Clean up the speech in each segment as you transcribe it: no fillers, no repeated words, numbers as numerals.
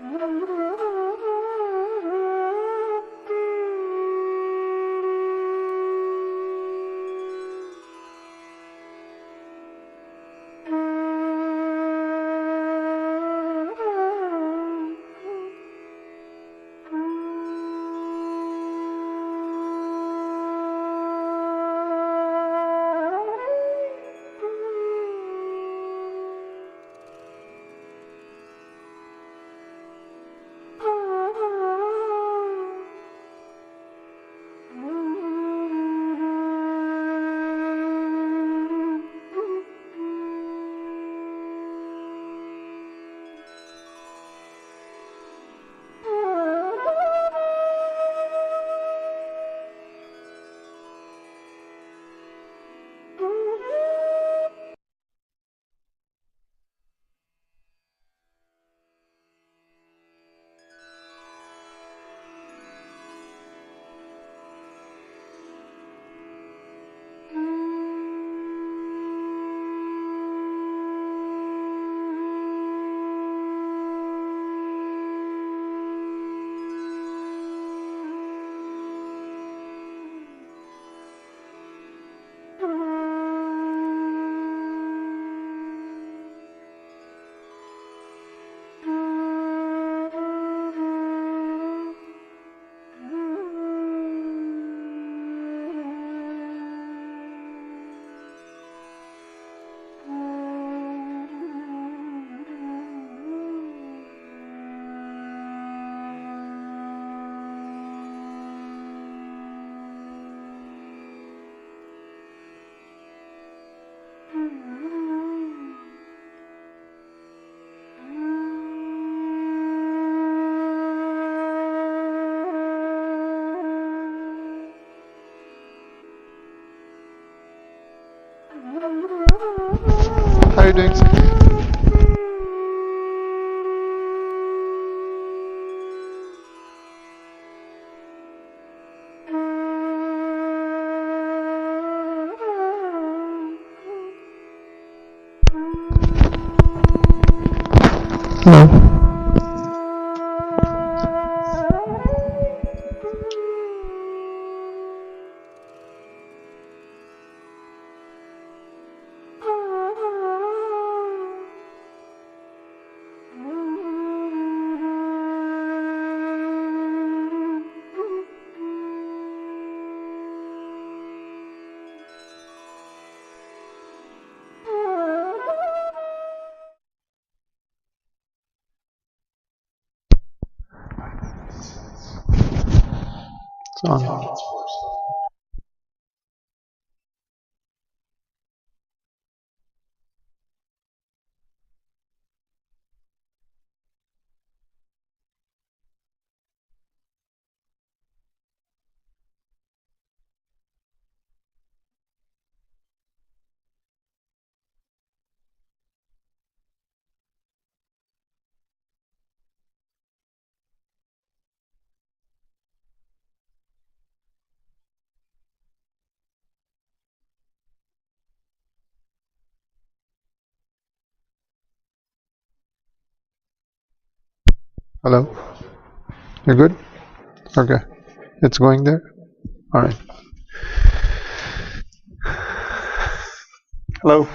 How are you doing, sir? Hello. It's on. Hello. You good? Okay. It's going there? Alright. Hello.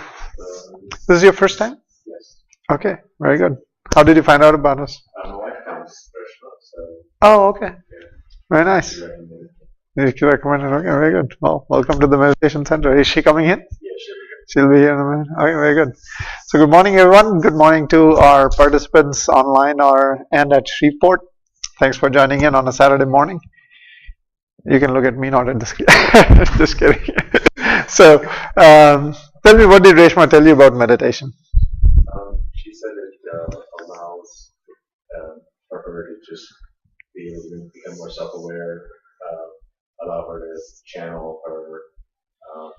This is your first time? Yes. Okay, very good. How did you find out about us? My wife comes first, so. Oh, okay. Yeah. Very nice. She recommended it. You recommended. Okay, very good. Well, welcome to the meditation center. Is she coming in? Yeah, she'll be good. She'll be here in a minute. Okay, very good. So good morning, everyone. Good morning to our participants online and at Shreveport. Thanks for joining in on a Saturday morning. You can look at me, not at the screen. Just kidding. So, tell me, what did Reshma tell you about meditation? She said it allows for her to just be able to become more self-aware, allow her to channel her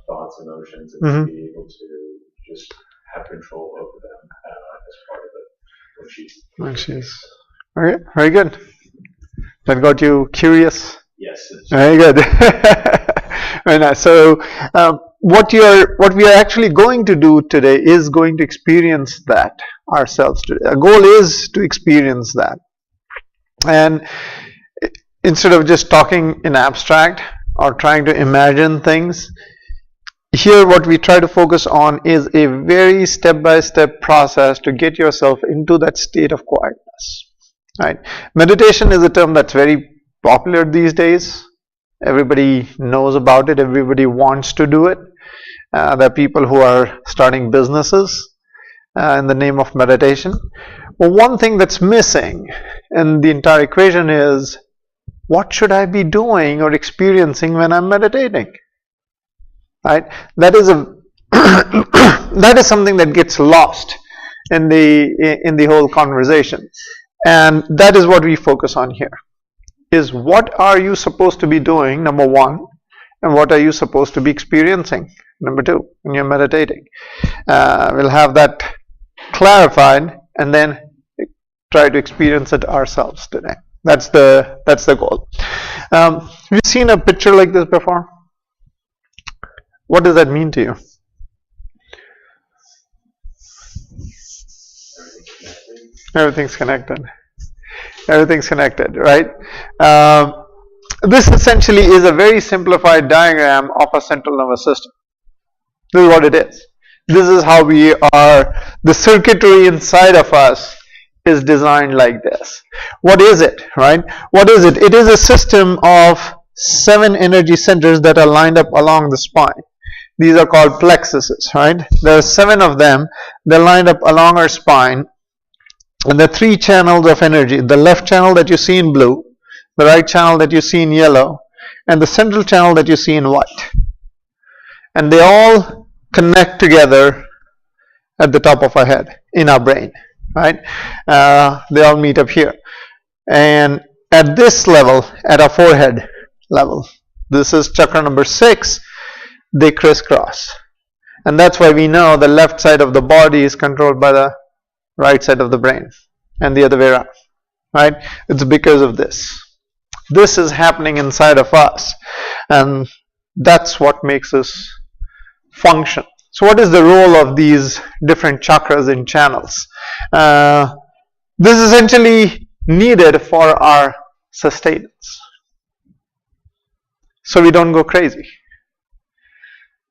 thoughts, emotions, and be able to just have control over them as part of it when she's. Okay, very good. That got you curious? Yes. Very good. Very nice. So, what we are actually going to do today is going to experience that ourselves today. Our goal is to experience that. And instead of just talking in abstract or trying to imagine things, here what we try to focus on is a very step-by-step process to get yourself into that state of quietness. Right? Meditation is a term that's very popular these days. Everybody knows about it. Everybody wants to do it. There are people who are starting businesses in the name of meditation. But one thing that's missing in the entire equation is, what should I be doing or experiencing when I'm meditating? Right? That is that is something that gets lost in the whole conversation, and that is what we focus on here. Is what are you supposed to be doing, number one, and what are you supposed to be experiencing, number two, when you're meditating. We'll have that clarified and then try to experience it ourselves today. That's the goal. Have you seen a picture like this before? What does that mean to you? Everything's connected. Everything's connected, right? This essentially is a very simplified diagram of a central nervous system. This is what it is. This is how we are, the circuitry inside of us is designed like this. What is it, right? What is it? It is a system of 7 energy centers that are lined up along the spine. These are called plexuses, right? There are 7 of them. They're lined up along our spine. And there are 3 channels of energy. The left channel that you see in blue, the right channel that you see in yellow, and the central channel that you see in white. And they all connect together at the top of our head, in our brain, right? They all meet up here. And at this level, at our forehead level, this is chakra number 6, they crisscross. And that's why we know the left side of the body is controlled by the right side of the brain, and the other way around, right? It's because of this. This is happening inside of us, and that's what makes us function. So what is the role of these different chakras and channels? This is essentially needed for our sustenance, so we don't go crazy.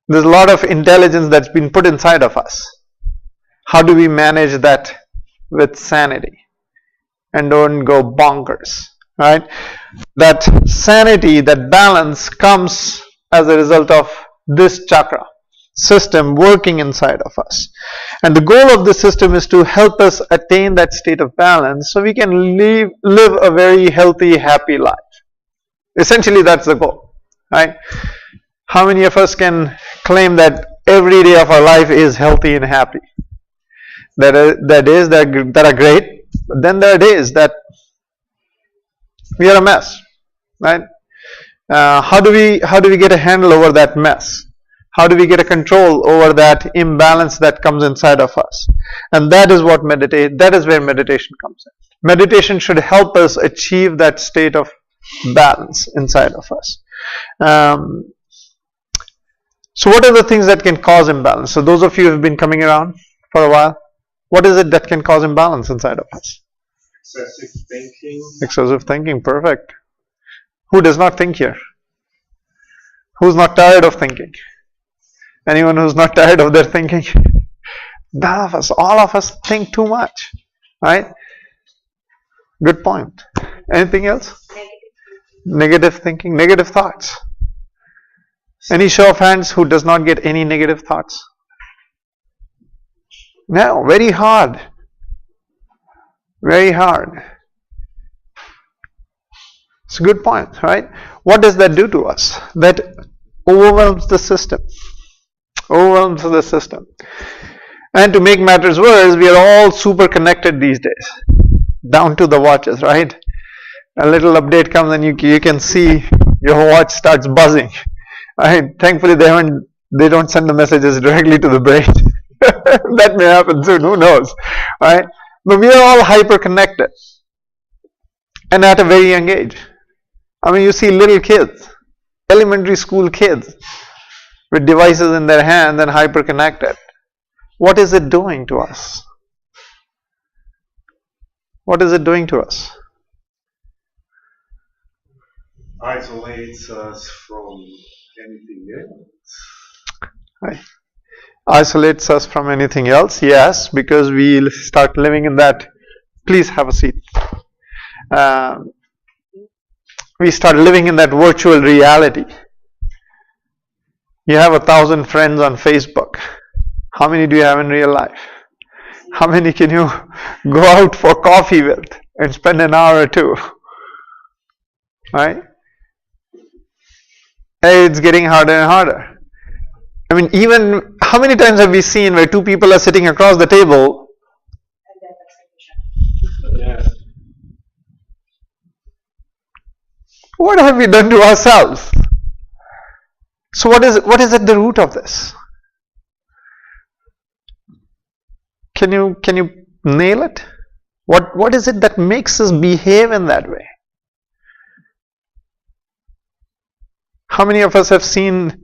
There's a lot of intelligence that's been put inside of us. How do we manage that with sanity and don't go bonkers, right? That sanity, that balance comes as a result of this chakra system working inside of us. And the goal of this system is to help us attain that state of balance so we can live a very healthy, happy life. Essentially, that's the goal, right? How many of us can claim that every day of our life is healthy and happy? There are days that are great, but then there are days that we are a mess, right? How do we get a handle over that mess? How do we get a control over that imbalance that comes inside of us? And that is what that is where meditation comes in. Meditation should help us achieve that state of balance inside of us. So what are the things that can cause imbalance? So those of you who have been coming around for a while, what is it that can cause imbalance inside of us? Excessive thinking. Excessive thinking, perfect. Who does not think here? Who's not tired of thinking? Anyone who's not tired of their thinking? None of us, all of us think too much, right? Good point. Anything else? Negative thinking, negative thoughts. Any show of hands who does not get any negative thoughts? No, very hard. Very hard. It's a good point, right? What does that do to us? That overwhelms the system. Overwhelms the system. And to make matters worse, we are all super connected these days. Down to the watches, right? A little update comes and you can see your watch starts buzzing. Right? Thankfully they don't send the messages directly to the brain. That may happen soon, who knows, right? But we are all hyper connected, and at a very young age. I mean, you see little kids, elementary school kids with devices in their hands and hyper connected. What is it doing to us? What is it doing to us? isolates us from anything else. Right. Isolates us from anything else, yes, because we start living in that. Please have a seat. We start living in that virtual reality. You have 1,000 friends on Facebook. How many do you have in real life? How many can you go out for coffee with and spend an hour or two? Right? It's getting harder and harder. I mean, even how many times have we seen where two people are sitting across the table? Yes. What have we done to ourselves? So what is at the root of this? Can you nail it? What is it that makes us behave in that way? How many of us have seen,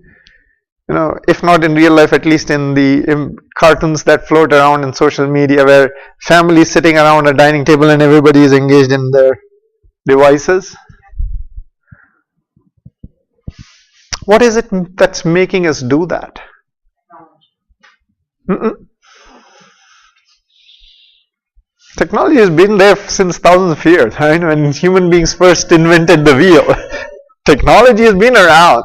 if not in real life, at least in the cartoons that float around in social media, where families sitting around a dining table and everybody is engaged in their devices? What is it that's making us do that? Technology has been there since thousands of years, right? When human beings first invented the wheel, technology has been around.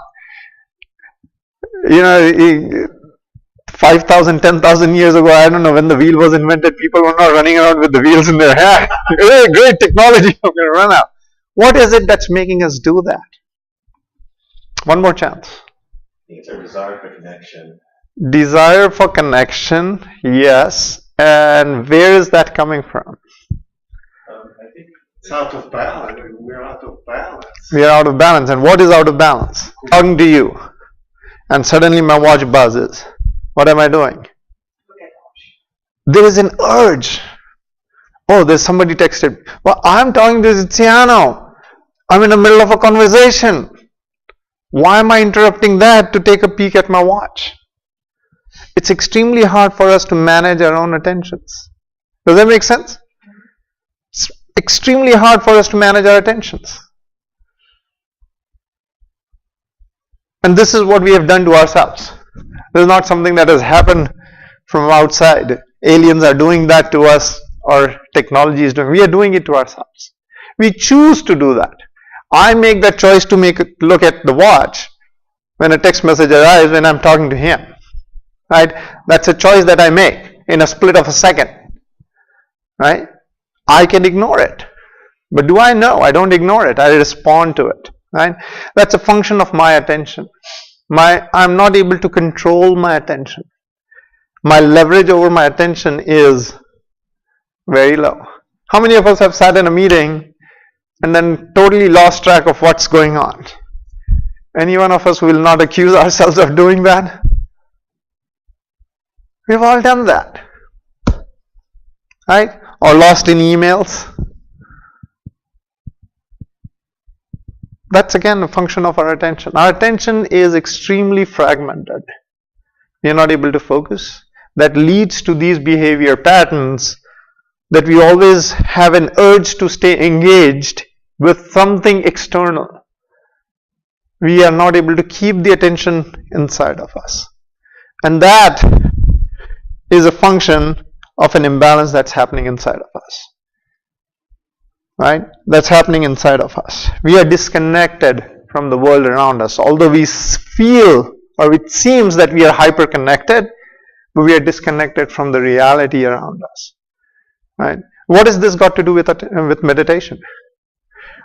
5,000, 10,000 years ago, I don't know, when the wheel was invented, people were not running around with the wheels in their hand. Hey, great technology, I'm going to run out. What is it that's making us do that? One more chance. I think it's our desire for connection. Desire for connection, yes. And where is that coming from? I think It's out of balance. We're out of balance. We are out of balance. And what is out of balance? Talking to you. And suddenly my watch buzzes. What am I doing? There is an urge. Oh, there's somebody texted. Well, I'm talking to Tiziano. I'm in the middle of a conversation. Why am I interrupting that to take a peek at my watch? It's extremely hard for us to manage our own attentions. Does that make sense? It's extremely hard for us to manage our attentions. And this is what we have done to ourselves. This is not something that has happened from outside. Aliens are doing that to us, or technology is doing. We are doing it to ourselves. We choose to do that. I make that choice to look at the watch when a text message arrives when I'm talking to him. Right? That's a choice that I make in a split of a second. Right? I can ignore it. But do I know? I don't ignore it. I respond to it. Right? That's a function of my attention. I'm not able to control my attention. My leverage over my attention is very low. How many of us have sat in a meeting and then totally lost track of what's going on? Any one of us will not accuse ourselves of doing that? We've all done that. Right? Or lost in emails. That's again a function of our attention. Our attention is extremely fragmented. We are not able to focus. That leads to these behavior patterns that we always have an urge to stay engaged with something external. We are not able to keep the attention inside of us. And that is a function of an imbalance that's happening inside of us. Right? That's happening inside of us. We are disconnected from the world around us. Although we feel, or it seems that we are hyper connected, but we are disconnected from the reality around us. Right? What has this got to do with meditation?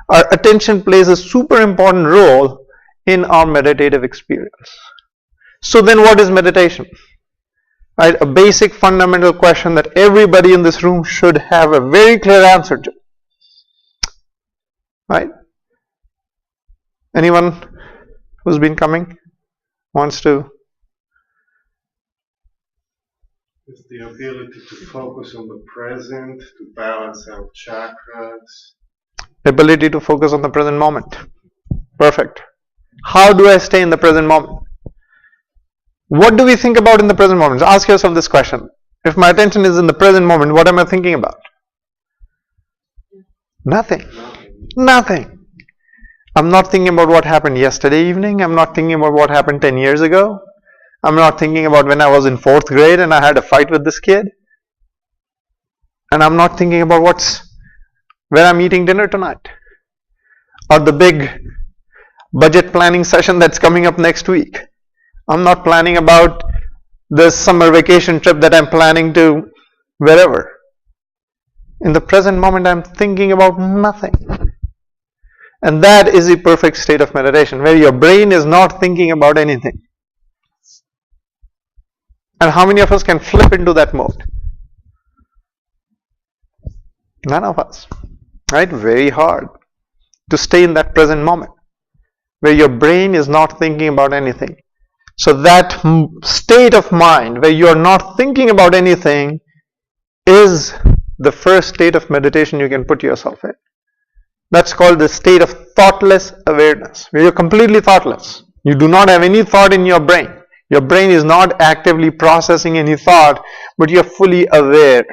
Our attention plays a super important role in our meditative experience. So then what is meditation? Right? A basic fundamental question that everybody in this room should have a very clear answer to. Right? Anyone who's been coming wants to? It's the ability to focus on the present, to balance our chakras. Ability to focus on the present moment. Perfect. How do I stay in the present moment? What do we think about in the present moment? Ask yourself this question. If my attention is in the present moment, what am I thinking about? Nothing. Nothing. I'm not thinking about what happened yesterday evening. I'm not thinking about what happened 10 years ago. I'm not thinking about when I was in 4th grade and I had a fight with this kid. And I'm not thinking about where I'm eating dinner tonight, or the big budget planning session that's coming up next week. I'm not planning about this summer vacation trip that I'm planning to wherever. In the present moment, I'm thinking about nothing. And that is the perfect state of meditation, where your brain is not thinking about anything. And how many of us can flip into that mode? None of us. Right? Very hard to stay in that present moment, where your brain is not thinking about anything. So that state of mind where you are not thinking about anything is the first state of meditation you can put yourself in. That's called the state of thoughtless awareness, where you're completely thoughtless. You do not have any thought in your brain. Your brain is not actively processing any thought, but you're fully aware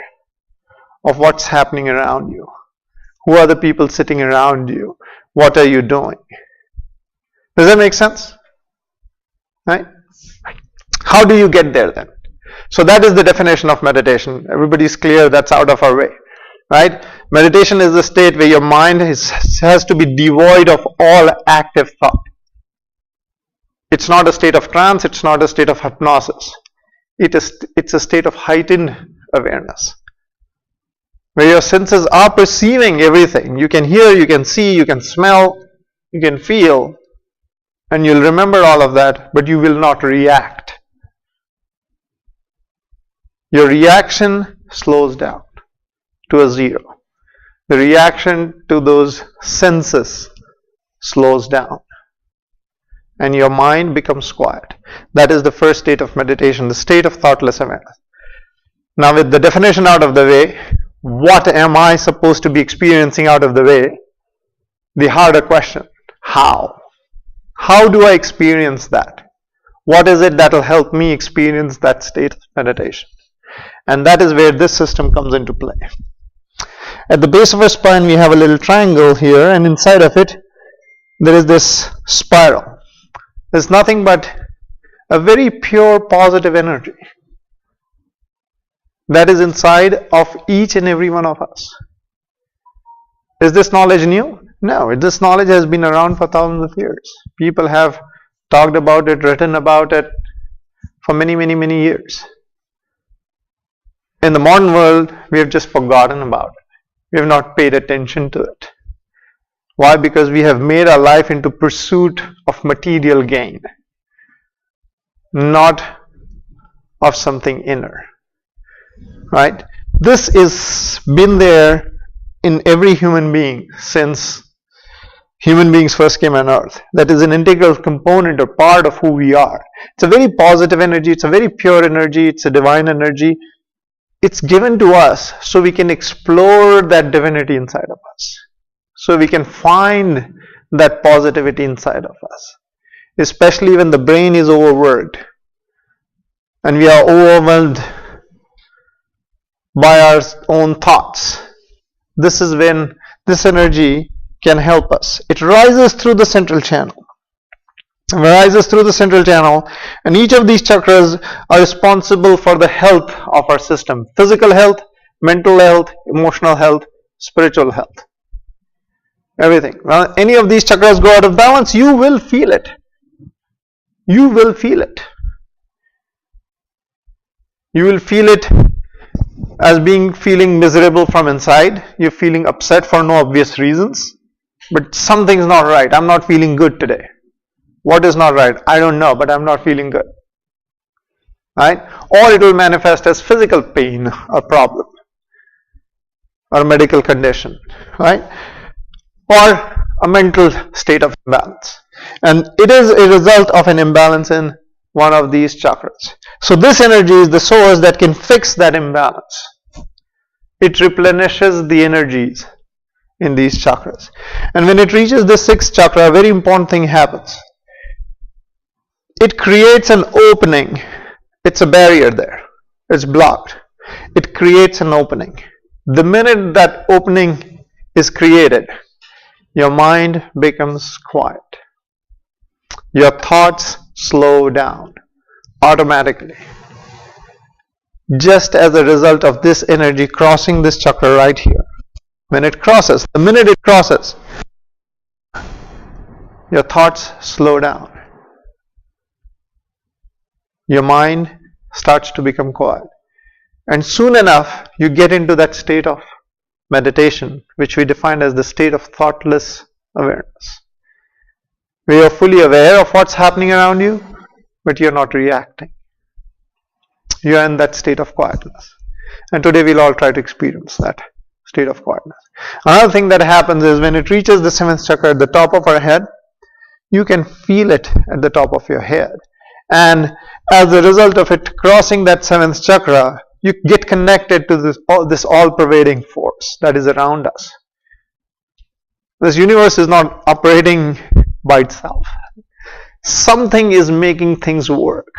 of what's happening around you. Who are the people sitting around you? What are you doing? Does that make sense? Right? How do you get there then? So that is the definition of meditation. Everybody's clear, that's out of our way. Right? Meditation is the state where your mind has to be devoid of all active thought. It's not a state of trance, it's not a state of hypnosis. It's a state of heightened awareness, where your senses are perceiving everything. You can hear, you can see, you can smell, you can feel, and you'll remember all of that, but you will not react. Your reaction slows down to a zero. The reaction to those senses slows down, and your mind becomes quiet. That is the first state of meditation, the state of thoughtless awareness. Now, with the definition out of the way, what am I supposed to be experiencing out of the way? The harder question, how? How do I experience that? What is it that will help me experience that state of meditation? And that is where this system comes into play. At the base of our spine, we have a little triangle here, and inside of it, there is this spiral. There's nothing but a very pure positive energy that is inside of each and every one of us. Is this knowledge new? No, this knowledge has been around for thousands of years. People have talked about it, written about it for many, many, many years. In the modern world, we have just forgotten about it. We have not paid attention to it. Why? Because we have made our life into pursuit of material gain, not of something inner. Right? This is been there in every human being since human beings first came on earth. That is an integral component or part of who we are. It's a very positive energy, it's a very pure energy, it's a divine energy. It's given to us so we can explore that divinity inside of us, so we can find that positivity inside of us, especially when the brain is overworked and we are overwhelmed by our own thoughts. This is when this energy can help us. It rises through the central channel. And each of these chakras are responsible for the health of our system: physical health, mental health, emotional health, spiritual health. Everything. When any of these chakras go out of balance, you will feel it. You will feel it. You will feel it as feeling miserable from inside. You're feeling upset for no obvious reasons. But something's not right. I'm not feeling good today. What is not right? I don't know, but I'm not feeling good. Right? Or it will manifest as physical pain, a problem, or a medical condition. Right? Or a mental state of imbalance. And it is a result of an imbalance in one of these chakras. So this energy is the source that can fix that imbalance. It replenishes the energies in these chakras. And when it reaches the 6th chakra, a very important thing happens. It creates an opening. It's a barrier there. It's blocked. It creates an opening. The minute that opening is created, your mind becomes quiet. Your thoughts slow down automatically. Just as a result of this energy crossing this chakra right here. When it crosses, the minute it crosses, your thoughts slow down. Your mind starts to become quiet. And soon enough, you get into that state of meditation, which we define as the state of thoughtless awareness. Where you're fully aware of what's happening around you, but you're not reacting. You're in that state of quietness. And today we'll all try to experience that state of quietness. Another thing that happens is when it reaches the 7th chakra at the top of our head, you can feel it at the top of your head. And as a result of it crossing that 7th chakra, you get connected to this all-pervading force that is around us. This universe is not operating by itself. Something is making things work.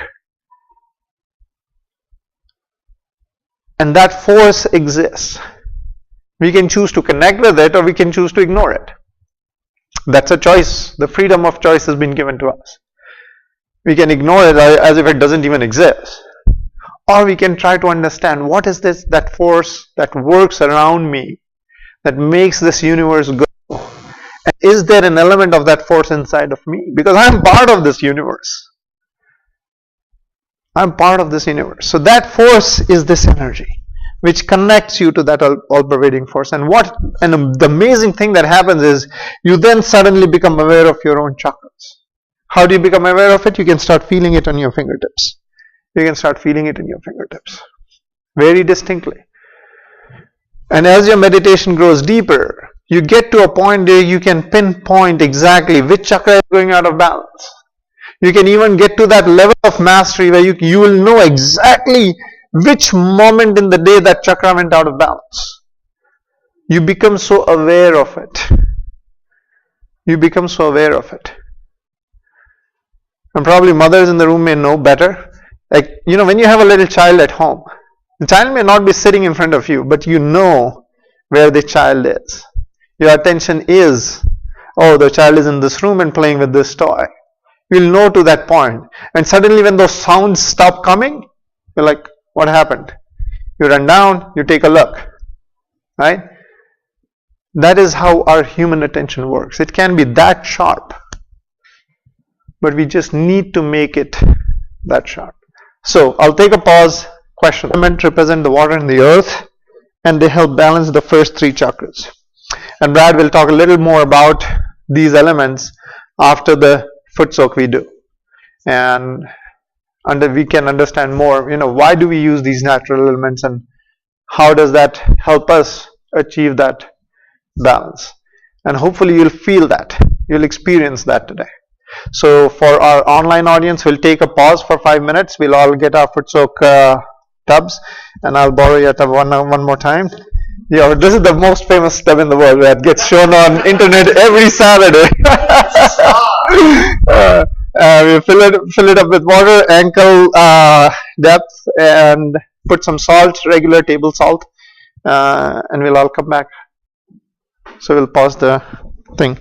And that force exists. We can choose to connect with it or we can choose to ignore it. That's a choice. The freedom of choice has been given to us. We can ignore it as if it doesn't even exist. Or we can try to understand what is that force that works around me that makes this universe go. And is there an element of that force inside of me? Because I'm part of this universe. I'm part of this universe. So that force is this energy which connects you to that all-pervading force. And the amazing thing that happens is you then suddenly become aware of your own chakras. How do you become aware of it? You can start feeling it on your fingertips. You can start feeling it in your fingertips very distinctly. And as your meditation grows deeper, you get to a point where you can pinpoint exactly which chakra is going out of balance. You can even get to that level of mastery where you will know exactly which moment in the day that chakra went out of balance. You become so aware of it. You become so aware of it. And probably mothers in the room may know better. Like, when you have a little child at home, the child may not be sitting in front of you, but you know where the child is. Your attention is, the child is in this room and playing with this toy. You'll know to that point. And suddenly when those sounds stop coming, you're like, what happened? You run down, you take a look. Right? That is how our human attention works. It can be that sharp. But we just need to make it that sharp. So I'll take a pause. Question. Elements represent the water and the earth, and they help balance the first 3 chakras. And Brad will talk a little more about these elements after the foot soak we do. And we can understand more, why do we use these natural elements and how does that help us achieve that balance. And hopefully you'll feel that. You'll experience that today. So for our online audience, we'll take a pause for 5 minutes. We'll all get our foot soak tubs, and I'll borrow your tub one more time. This is the most famous tub in the world that gets shown on internet every Saturday. We fill it up with water, ankle depth, and put some salt, regular table salt, and we'll all come back. So we'll pause the thing.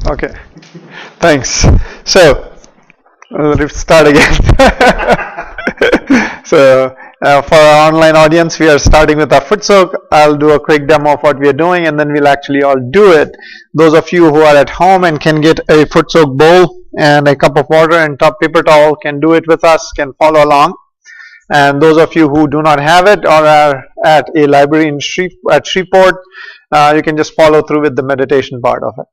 Okay. Thanks. So, let's start again. So, for our online audience, we are starting with our foot soak. I'll do a quick demo of what we are doing, and then we'll actually all do it. Those of you who are at home and can get a foot soak bowl and a cup of water and top paper towel can do it with us, can follow along. And those of you who do not have it or are at a library at Shreveport, you can just follow through with the meditation part of it.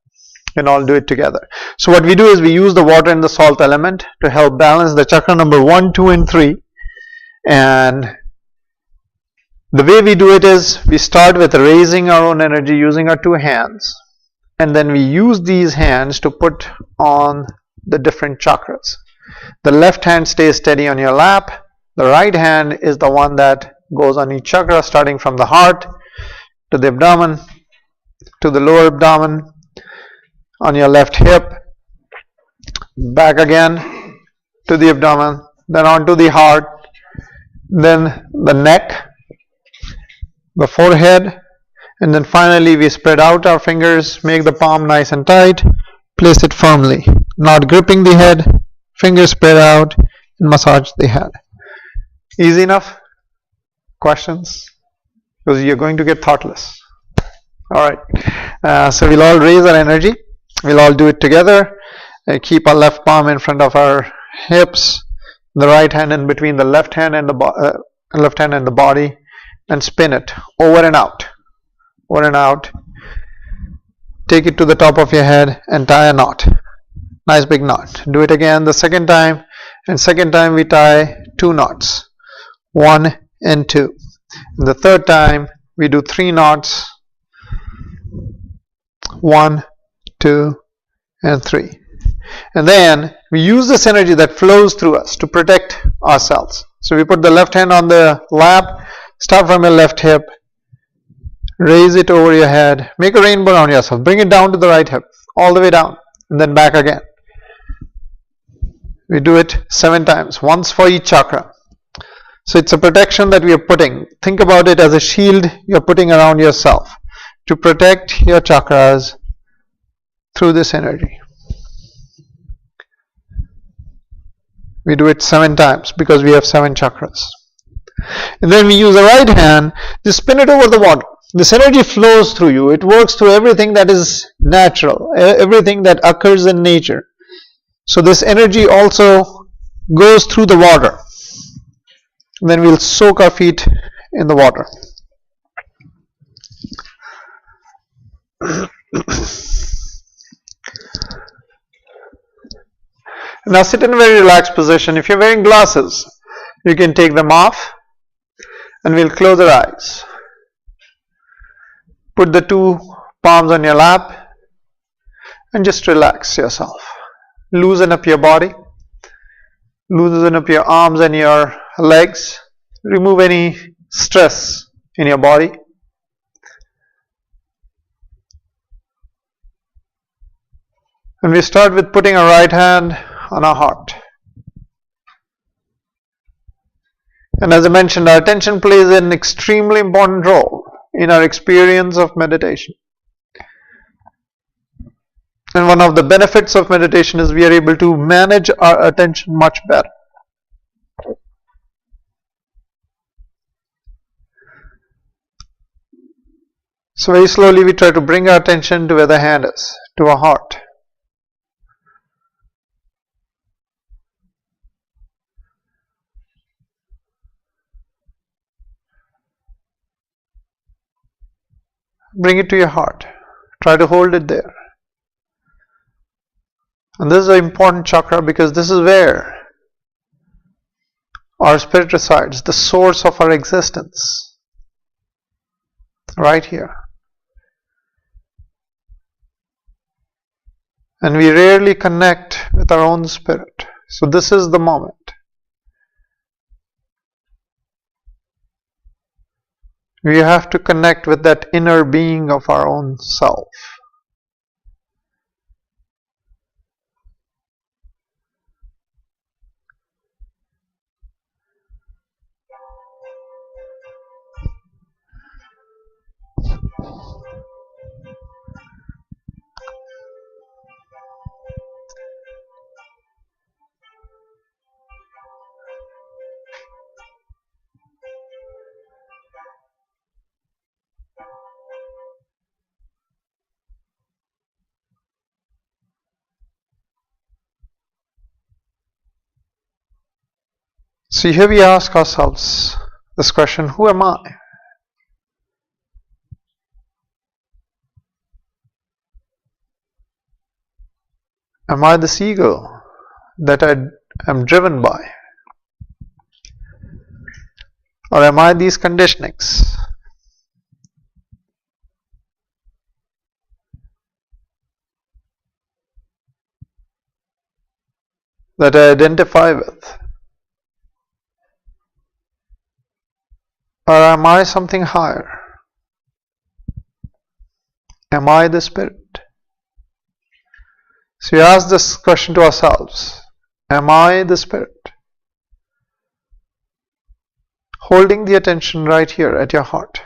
And all do it together. So what we do is we use the water and the salt element to help balance the chakra number 1, 2, and 3. And the way we do it is we start with raising our own energy using our 2 hands. And then we use these hands to put on the different chakras. The left hand stays steady on your lap. The right hand is the one that goes on each chakra, starting from the heart to the abdomen, to the lower abdomen, on your left hip, back again to the abdomen, then onto the heart, then the neck, the forehead, and then finally we spread out our fingers, make the palm nice and tight, place it firmly, not gripping the head, fingers spread out, and massage the head. Easy enough? Questions? Because you're going to get thoughtless. Alright, so we'll all raise our energy. We'll all do it together. Keep our left palm in front of our hips, the right hand in between the left hand and the body, and spin it over and out. Over and out. Take it to the top of your head and tie a knot. Nice big knot. Do it again the second time, and second time we tie 2 knots. 1 and 2. And the third time we do 3 knots. 1, 2, and 3. And then we use this energy that flows through us to protect ourselves. So we put the left hand on the lap, start from your left hip, raise it over your head, make a rainbow around yourself, bring it down to the right hip, all the way down, and then back again. We do it 7 times, once for each chakra. So it's a protection that we are putting. Think about it as a shield you're putting around yourself to protect your chakras through this energy. We do it 7 times because we have 7 chakras. And then we use the right hand to spin it over the water. This energy flows through you. It works through everything that is natural, everything that occurs in nature. So this energy also goes through the water. And then we'll soak our feet in the water. Now sit in a very relaxed position. If you're wearing glasses, you can take them off, and we'll close our eyes. Put the 2 palms on your lap and just relax yourself. Loosen up your body. Loosen up your arms and your legs. Remove any stress in your body. And we start with putting our right hand on our heart. And as I mentioned, our attention plays an extremely important role in our experience of meditation. And one of the benefits of meditation is we are able to manage our attention much better. So very slowly we try to bring our attention to where the hand is, to our heart. Bring it to your heart. Try to hold it there. And this is an important chakra because this is where our spirit resides, the source of our existence. Right here. And we rarely connect with our own spirit. So this is the moment. We have to connect with that inner being of our own self. So here we ask ourselves this question, who am I? Am I this ego that I am driven by? Or am I these conditionings? That I identify with? Or am I something higher? Am I the spirit? So we ask this question to ourselves. Am I the spirit? Holding the attention right here at your heart.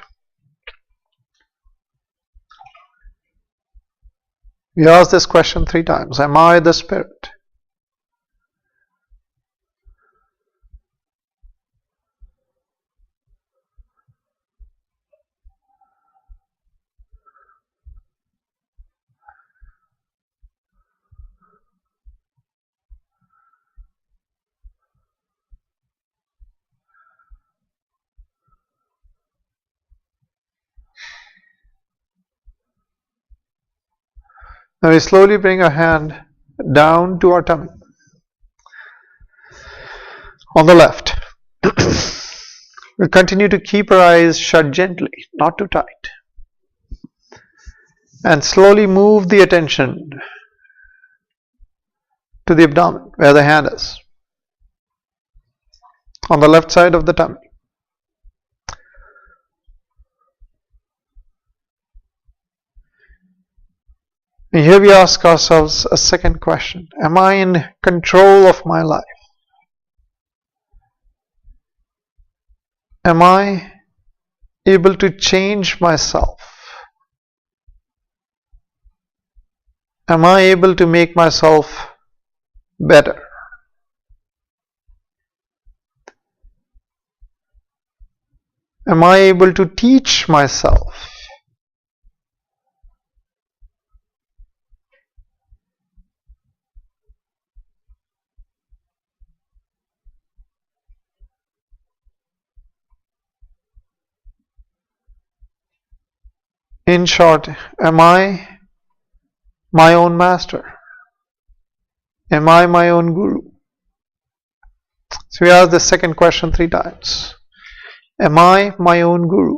We ask this question 3 times. Am I the spirit? Now we slowly bring our hand down to our tummy. On the left. We continue to keep our eyes shut gently, not too tight. And slowly move the attention to the abdomen, where the hand is. On the left side of the tummy. And here we ask ourselves a second question. Am I in control of my life? Am I able to change myself? Am I able to make myself better? Am I able to teach myself? In short, am I my own master? Am I my own guru? So we ask the second question 3 times. Am I my own guru?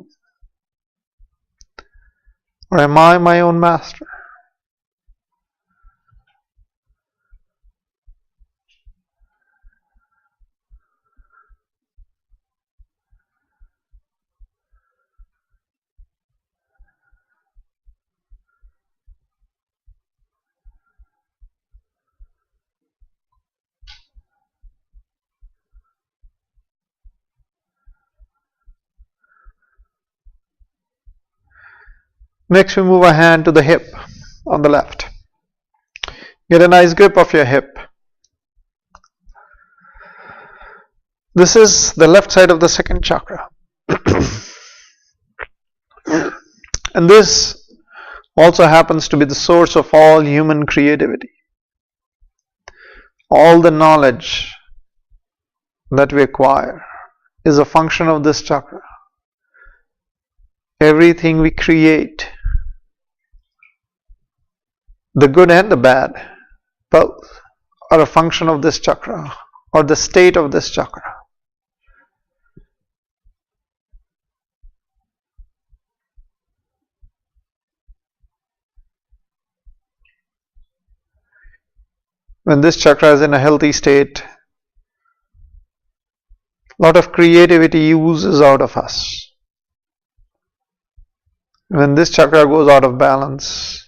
Or am I my own master? Next we move our hand to the hip on the left. Get a nice grip of your hip. This is the left side of the second chakra. And this also happens to be the source of all human creativity. All the knowledge that we acquire is a function of this chakra. Everything we create, the good and the bad, both are a function of this chakra or the state of this chakra. When this chakra is in a healthy state, a lot of creativity oozes out of us. When this chakra goes out of balance,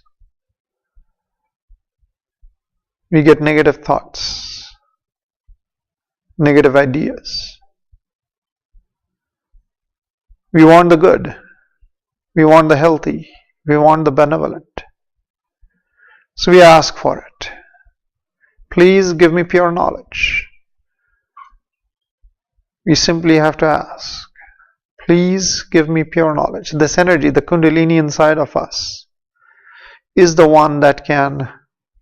we get negative thoughts, negative ideas. We want the good, we want the healthy, we want the benevolent. So we ask for it. Please give me pure knowledge. We simply have to ask. Please give me pure knowledge. This energy, the Kundalini inside of us, is the one that can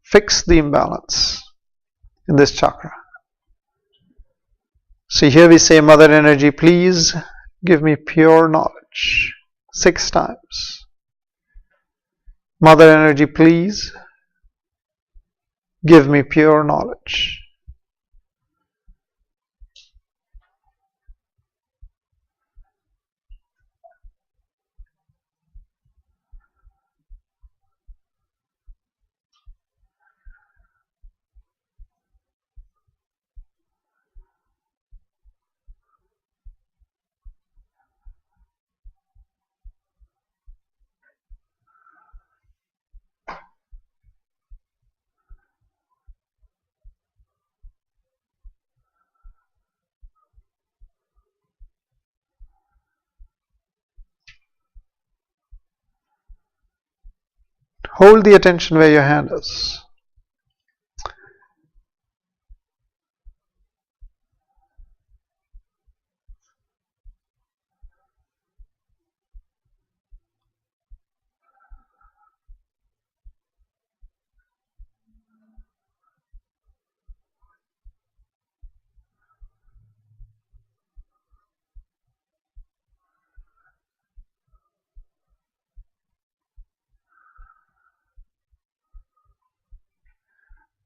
fix the imbalance in this chakra. So here we say, Mother Energy, please give me pure knowledge. 6 times. Mother Energy, please give me pure knowledge. Hold the attention where your hand is.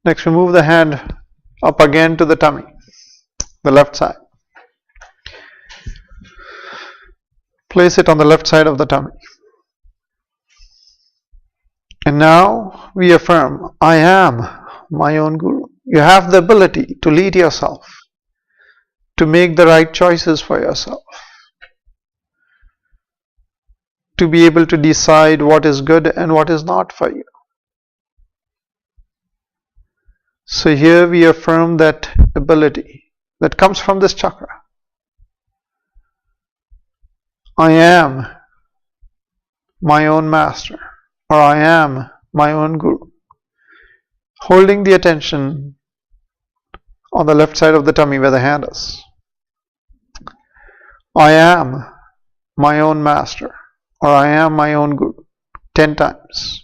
Next, we move the hand up again to the tummy, the left side. Place it on the left side of the tummy. And now we affirm, I am my own guru. You have the ability to lead yourself, to make the right choices for yourself, to be able to decide what is good and what is not for you. So here we affirm that ability that comes from this chakra. I am my own master, or I am my own guru. Holding the attention on the left side of the tummy where the hand is. I am my own master, or I am my own guru. 10 times.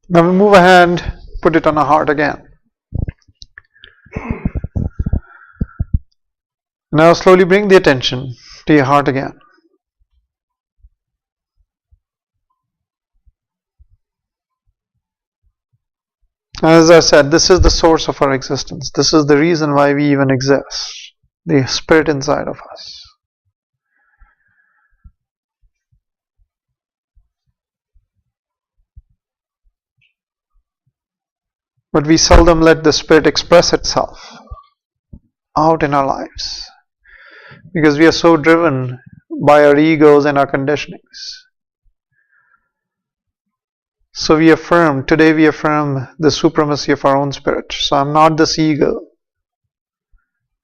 Now we move a hand, put it on a heart again. Now slowly bring the attention to your heart again. As I said, this is the source of our existence. This is the reason why we even exist. The spirit inside of us. But we seldom let the spirit express itself out in our lives because we are so driven by our egos and our conditionings. So today we affirm the supremacy of our own spirit. So I'm not this ego,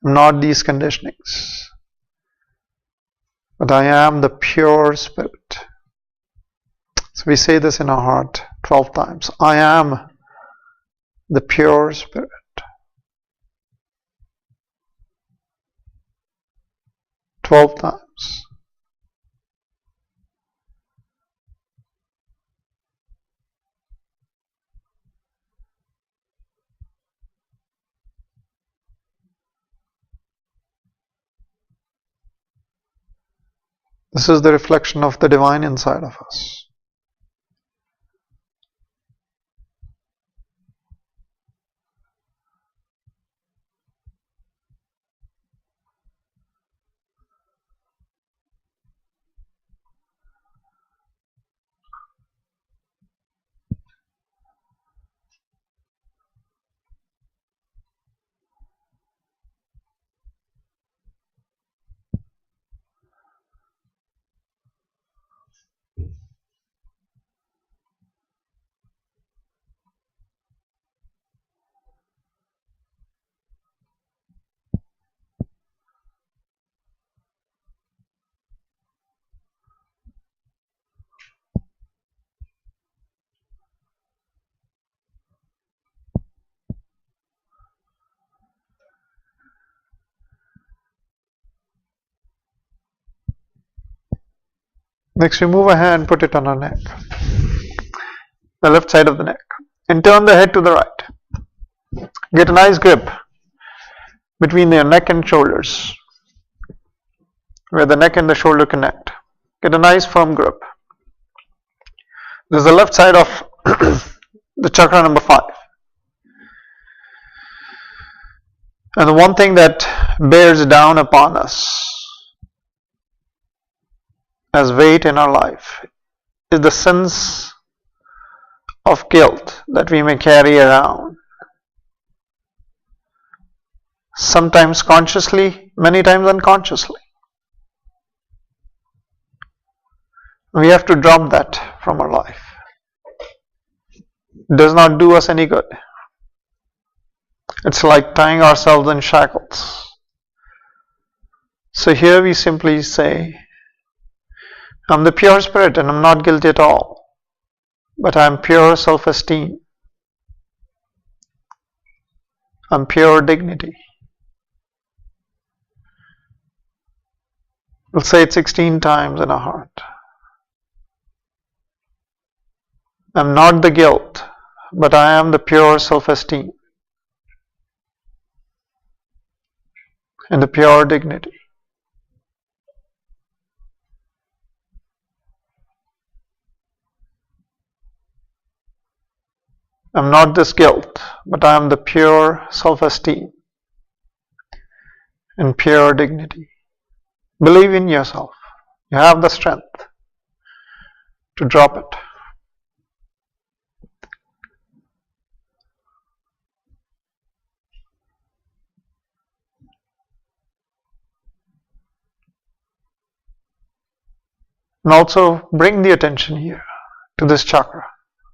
I'm not these conditionings, but I am the pure spirit. So we say this in our heart 12 times. I am the pure spirit. Twelve times. This is the reflection of the divine inside of us. Next, we move a hand, put it on our neck, the left side of the neck, and turn the head to the right. Get a nice grip between your neck and shoulders, where the neck and the shoulder connect. Get a nice firm grip. This is the left side of the chakra number 5. And the one thing that bears down upon us as weight in our life is the sense of guilt that we may carry around. Sometimes consciously, many times unconsciously. We have to drop that from our life. It does not do us any good. It's like tying ourselves in shackles. So here we simply say, I'm the pure spirit and I'm not guilty at all, but I'm pure self-esteem. I'm pure dignity. We'll say it 16 times in our heart. I'm not the guilt, but I am the pure self-esteem and the pure dignity. I'm not this guilt, but I am the pure self-esteem and pure dignity. Believe in yourself. You have the strength to drop it. And also bring the attention here to this chakra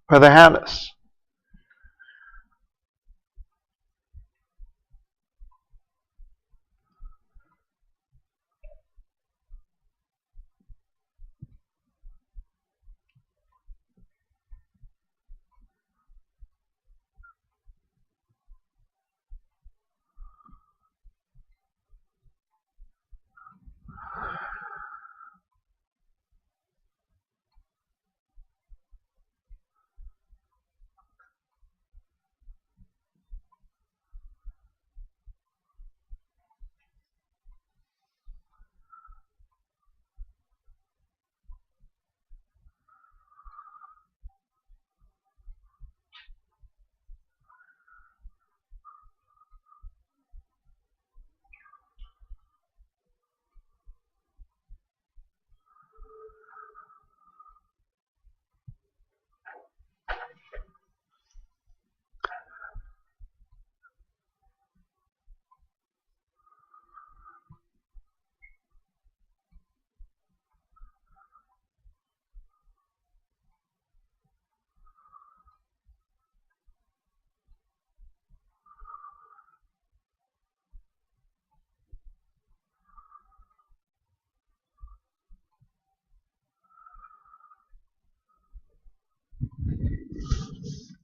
where the hand is.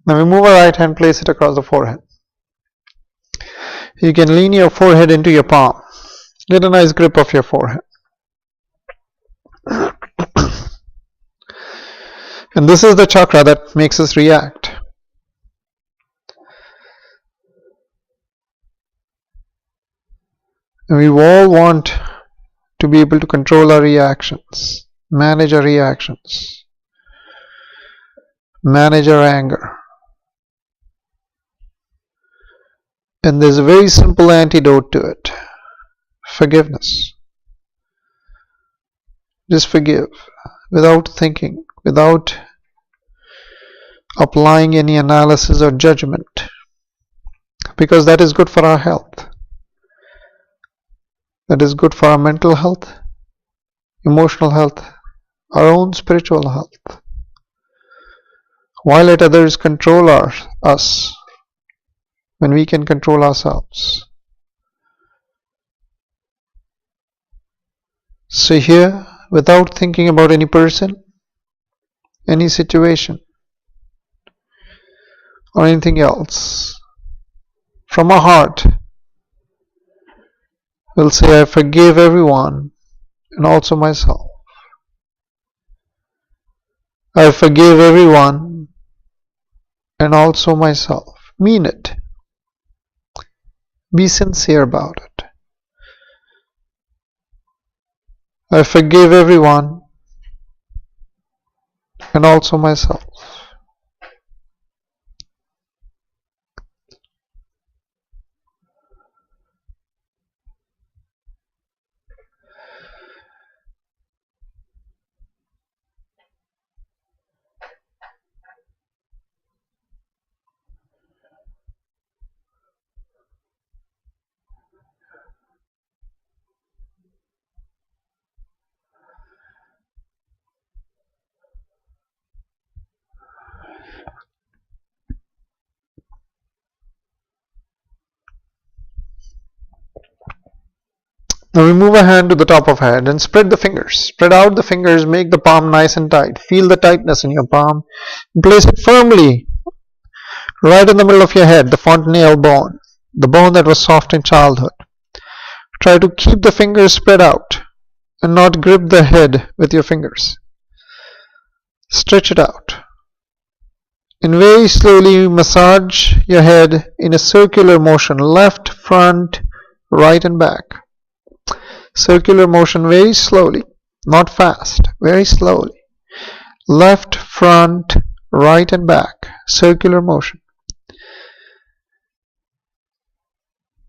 Now we move our right hand, place it across the forehead. You can lean your forehead into your palm. Get a nice grip of your forehead. And this is the chakra that makes us react. And we all want to be able to control our reactions, manage our reactions, manage our anger. And there's a very simple antidote to it: forgiveness. Just forgive without thinking, without applying any analysis or judgment, because that is good for our health. That is good for our mental health, emotional health, our own spiritual health. Why let others control us when we can control ourselves? So here, without thinking about any person, any situation, or anything else, from our heart, we'll say, I forgive everyone and also myself. I forgive everyone and also myself. Mean it. Be sincere about it. I forgive everyone and also myself. Now we move our hand to the top of our head and spread the fingers. Spread out the fingers, make the palm nice and tight. Feel the tightness in your palm. Place it firmly right in the middle of your head, the fontanelle bone, the bone that was soft in childhood. Try to keep the fingers spread out and not grip the head with your fingers. Stretch it out. And very slowly massage your head in a circular motion, left, front, right and back. Circular motion very slowly, not fast, very slowly. Left, front, right and back. Circular motion.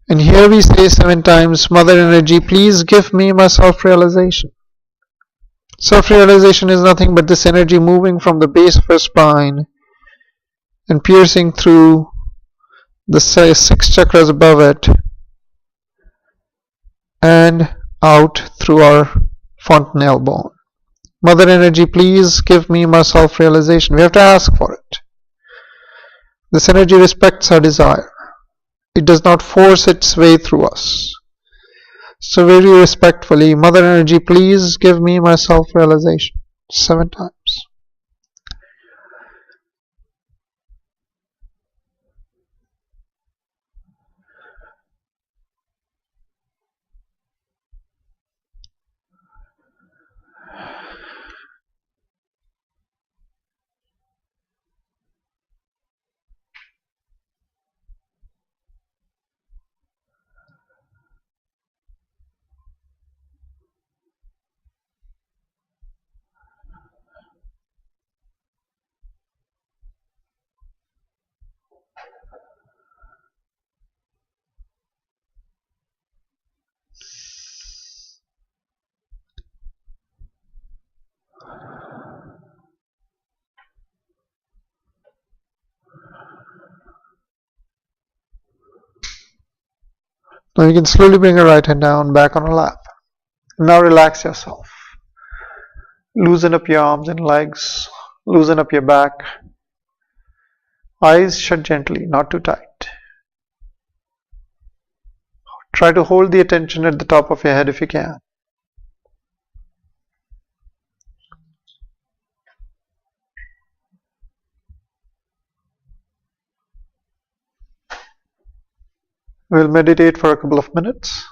And here we say 7 times, Mother Energy, please give me my self-realization. Self-realization is nothing but this energy moving from the base of your spine and piercing through the 6 chakras above it and out through our fontanelle bone. Mother Energy, please give me my self-realization. We have to ask for it. This energy respects our desire. It does not force its way through us. So very respectfully, Mother Energy, please give me my self-realization. 7 times. Now you can slowly bring your right hand down, back on your lap. Now relax yourself. Loosen up your arms and legs. Loosen up your back. Eyes shut gently, not too tight. Try to hold the attention at the top of your head if you can. We'll meditate for a couple of minutes.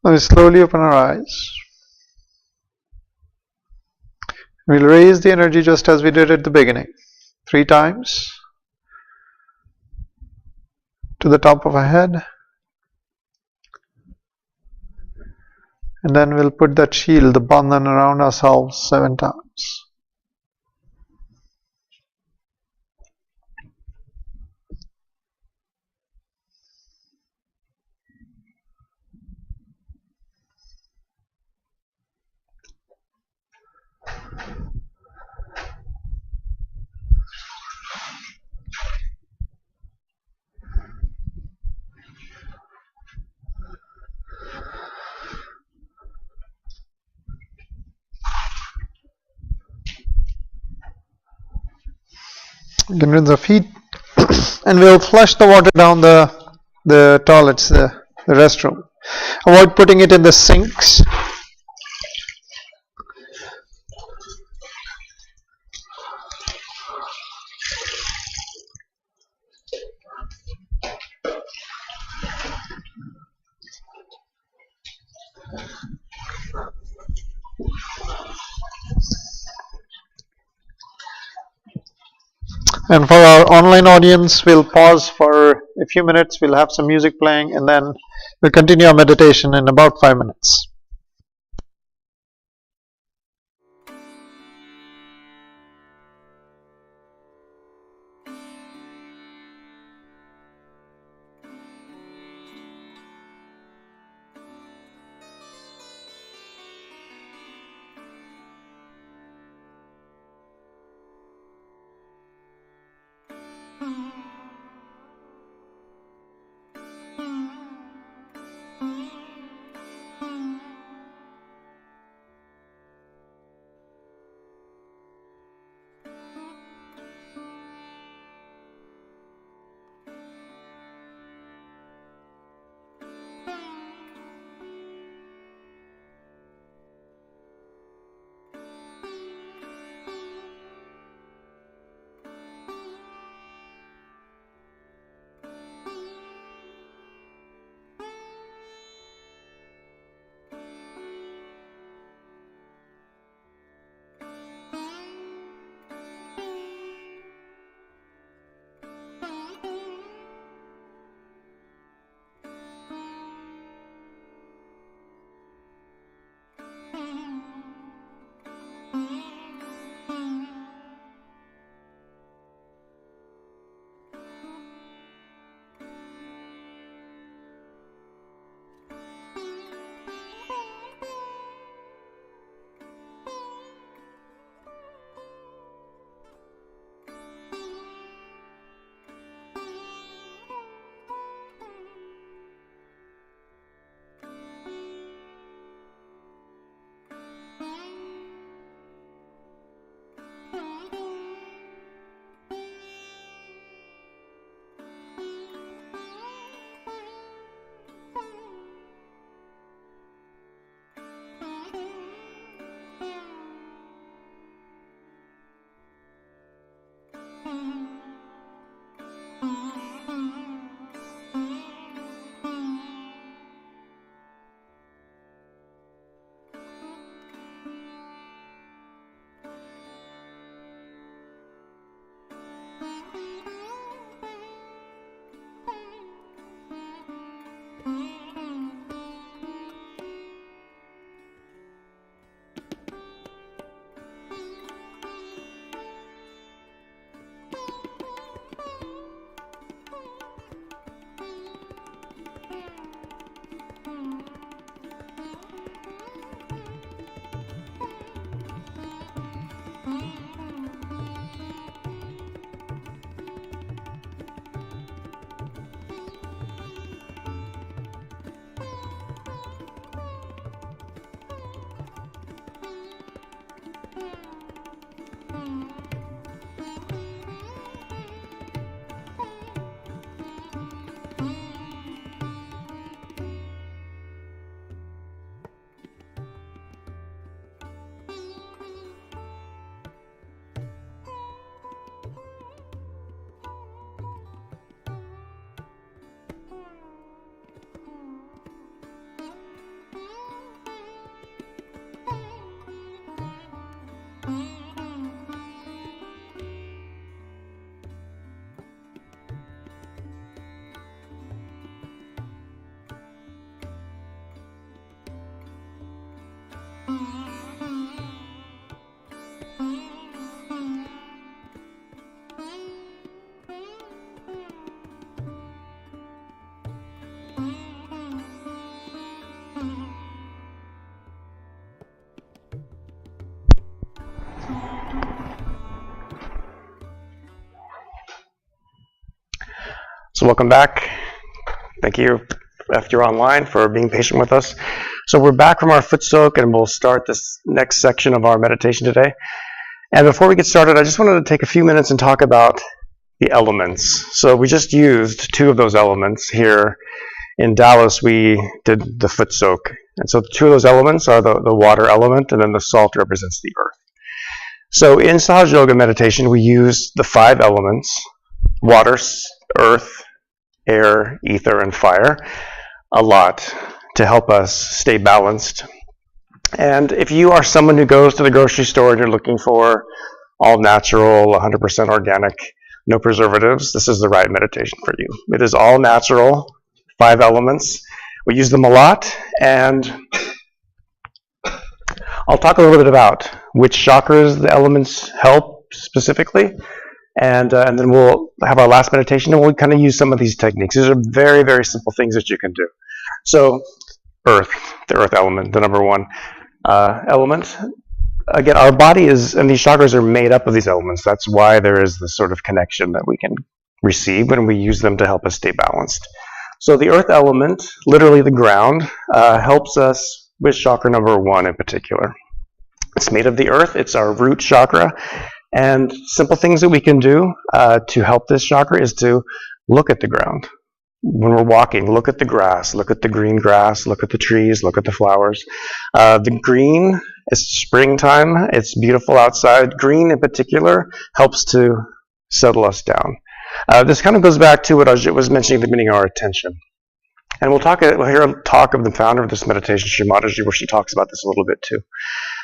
Now we slowly open our eyes. We'll raise the energy just as we did at the beginning. 3 times to the top of our head. And then we'll put that shield, the bandhan, around ourselves 7 times. You can rinse our feet and we'll flush the water down the toilets, the restroom. Avoid putting it in the sinks. And for our online audience, we'll pause for a few minutes, we'll have some music playing, and then we'll continue our meditation in about 5 minutes. So welcome back. Thank you, if you're online, for being patient with us. So we're back from our foot soak, and we'll start this next section of our meditation today. And before we get started, I just wanted to take a few minutes and talk about the elements. So we just used two of those elements here in Dallas. We did the foot soak. And so two of those elements are the water element, and then the salt represents the earth. So in Sahaja Yoga meditation, we use the 5 elements: water, earth, air, ether, and fire, a lot to help us stay balanced. And if you are someone who goes to the grocery store and you're looking for all natural, 100% organic, no preservatives, this is the right meditation for you. It is all natural, 5 elements. We use them a lot, and I'll talk a little bit about which chakras the elements help specifically. And then we'll have our last meditation, and we'll kind of use some of these techniques. These are very, very simple things that you can do. So, earth, the earth element, the number 1 element. Again, our body is, and these chakras are made up of these elements. That's why there is this sort of connection that we can receive when we use them to help us stay balanced. So the earth element, literally the ground, helps us with chakra number 1 in particular. It's made of the earth. It's our root chakra. And simple things that we can do to help this chakra is to look at the ground. When we're walking, look at the grass, look at the green grass, look at the trees, look at the flowers. The green, it's springtime, it's beautiful outside. Green in particular helps to settle us down. This kind of goes back to what I was mentioning at the beginning, our attention. And we'll hear a talk of the founder of this meditation, Sri Mataji, where she talks about this a little bit too.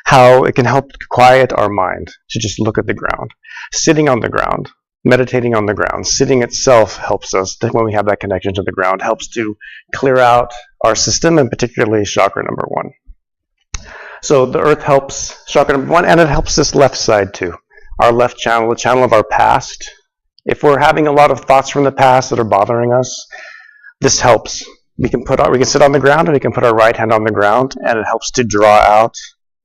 How it can help quiet our mind to just look at the ground. Sitting on the ground, meditating on the ground, sitting itself helps us, when we have that connection to the ground, helps to clear out our system, and particularly chakra number 1. So the earth helps chakra number 1, and it helps this left side too. Our left channel, the channel of our past. If we're having a lot of thoughts from the past that are bothering us, this helps. We can sit on the ground, and we can put our right hand on the ground, and it helps to draw out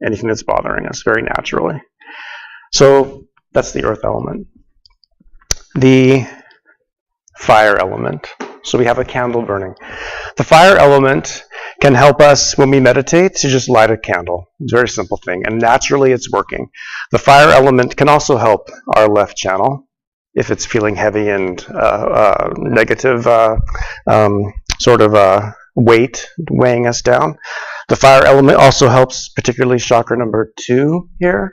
anything that's bothering us very naturally. So that's the earth element. The fire element. So we have a candle burning. The fire element can help us when we meditate to just light a candle. It's a very simple thing, and naturally it's working. The fire element can also help our left channel if it's feeling heavy and negative weight weighing us down. The fire element also helps, particularly chakra number 2 here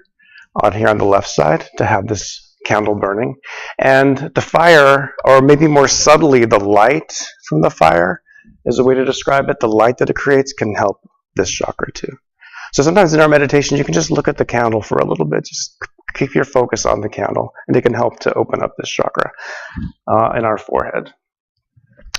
on the left side, to have this candle burning. And the fire, or maybe more subtly, the light from the fire is a way to describe it. The light that it creates can help this chakra too. So sometimes in our meditation, you can just look at the candle for a little bit. Just keep your focus on the candle, and it can help to open up this chakra in our forehead.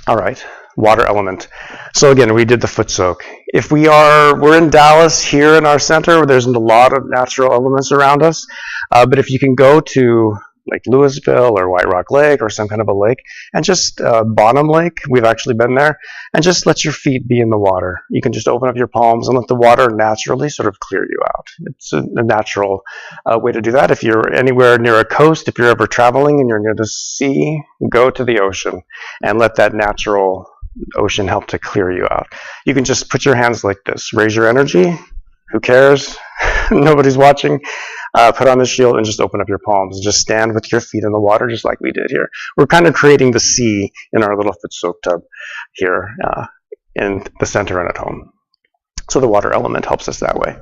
All right, water element. So again, we did the foot soak. If we're in Dallas here in our center, where there's a lot of natural elements around us, but if you can go to Lake Louisville or White Rock Lake or some kind of a lake, and just Bonham Lake, we've actually been there, and just let your feet be in the water. You can just open up your palms and let the water naturally sort of clear you out. It's a natural way to do that. If you're anywhere near a coast, if you're ever traveling and you're near the sea, go to the ocean and let that natural ocean help to clear you out. You can just put your hands like this, raise your energy. Who cares? Nobody's watching. Put on the shield and just open up your palms. Just stand with your feet in the water, just like we did here. We're kind of creating the sea in our little foot soak tub here in the center and at home. So the water element helps us that way.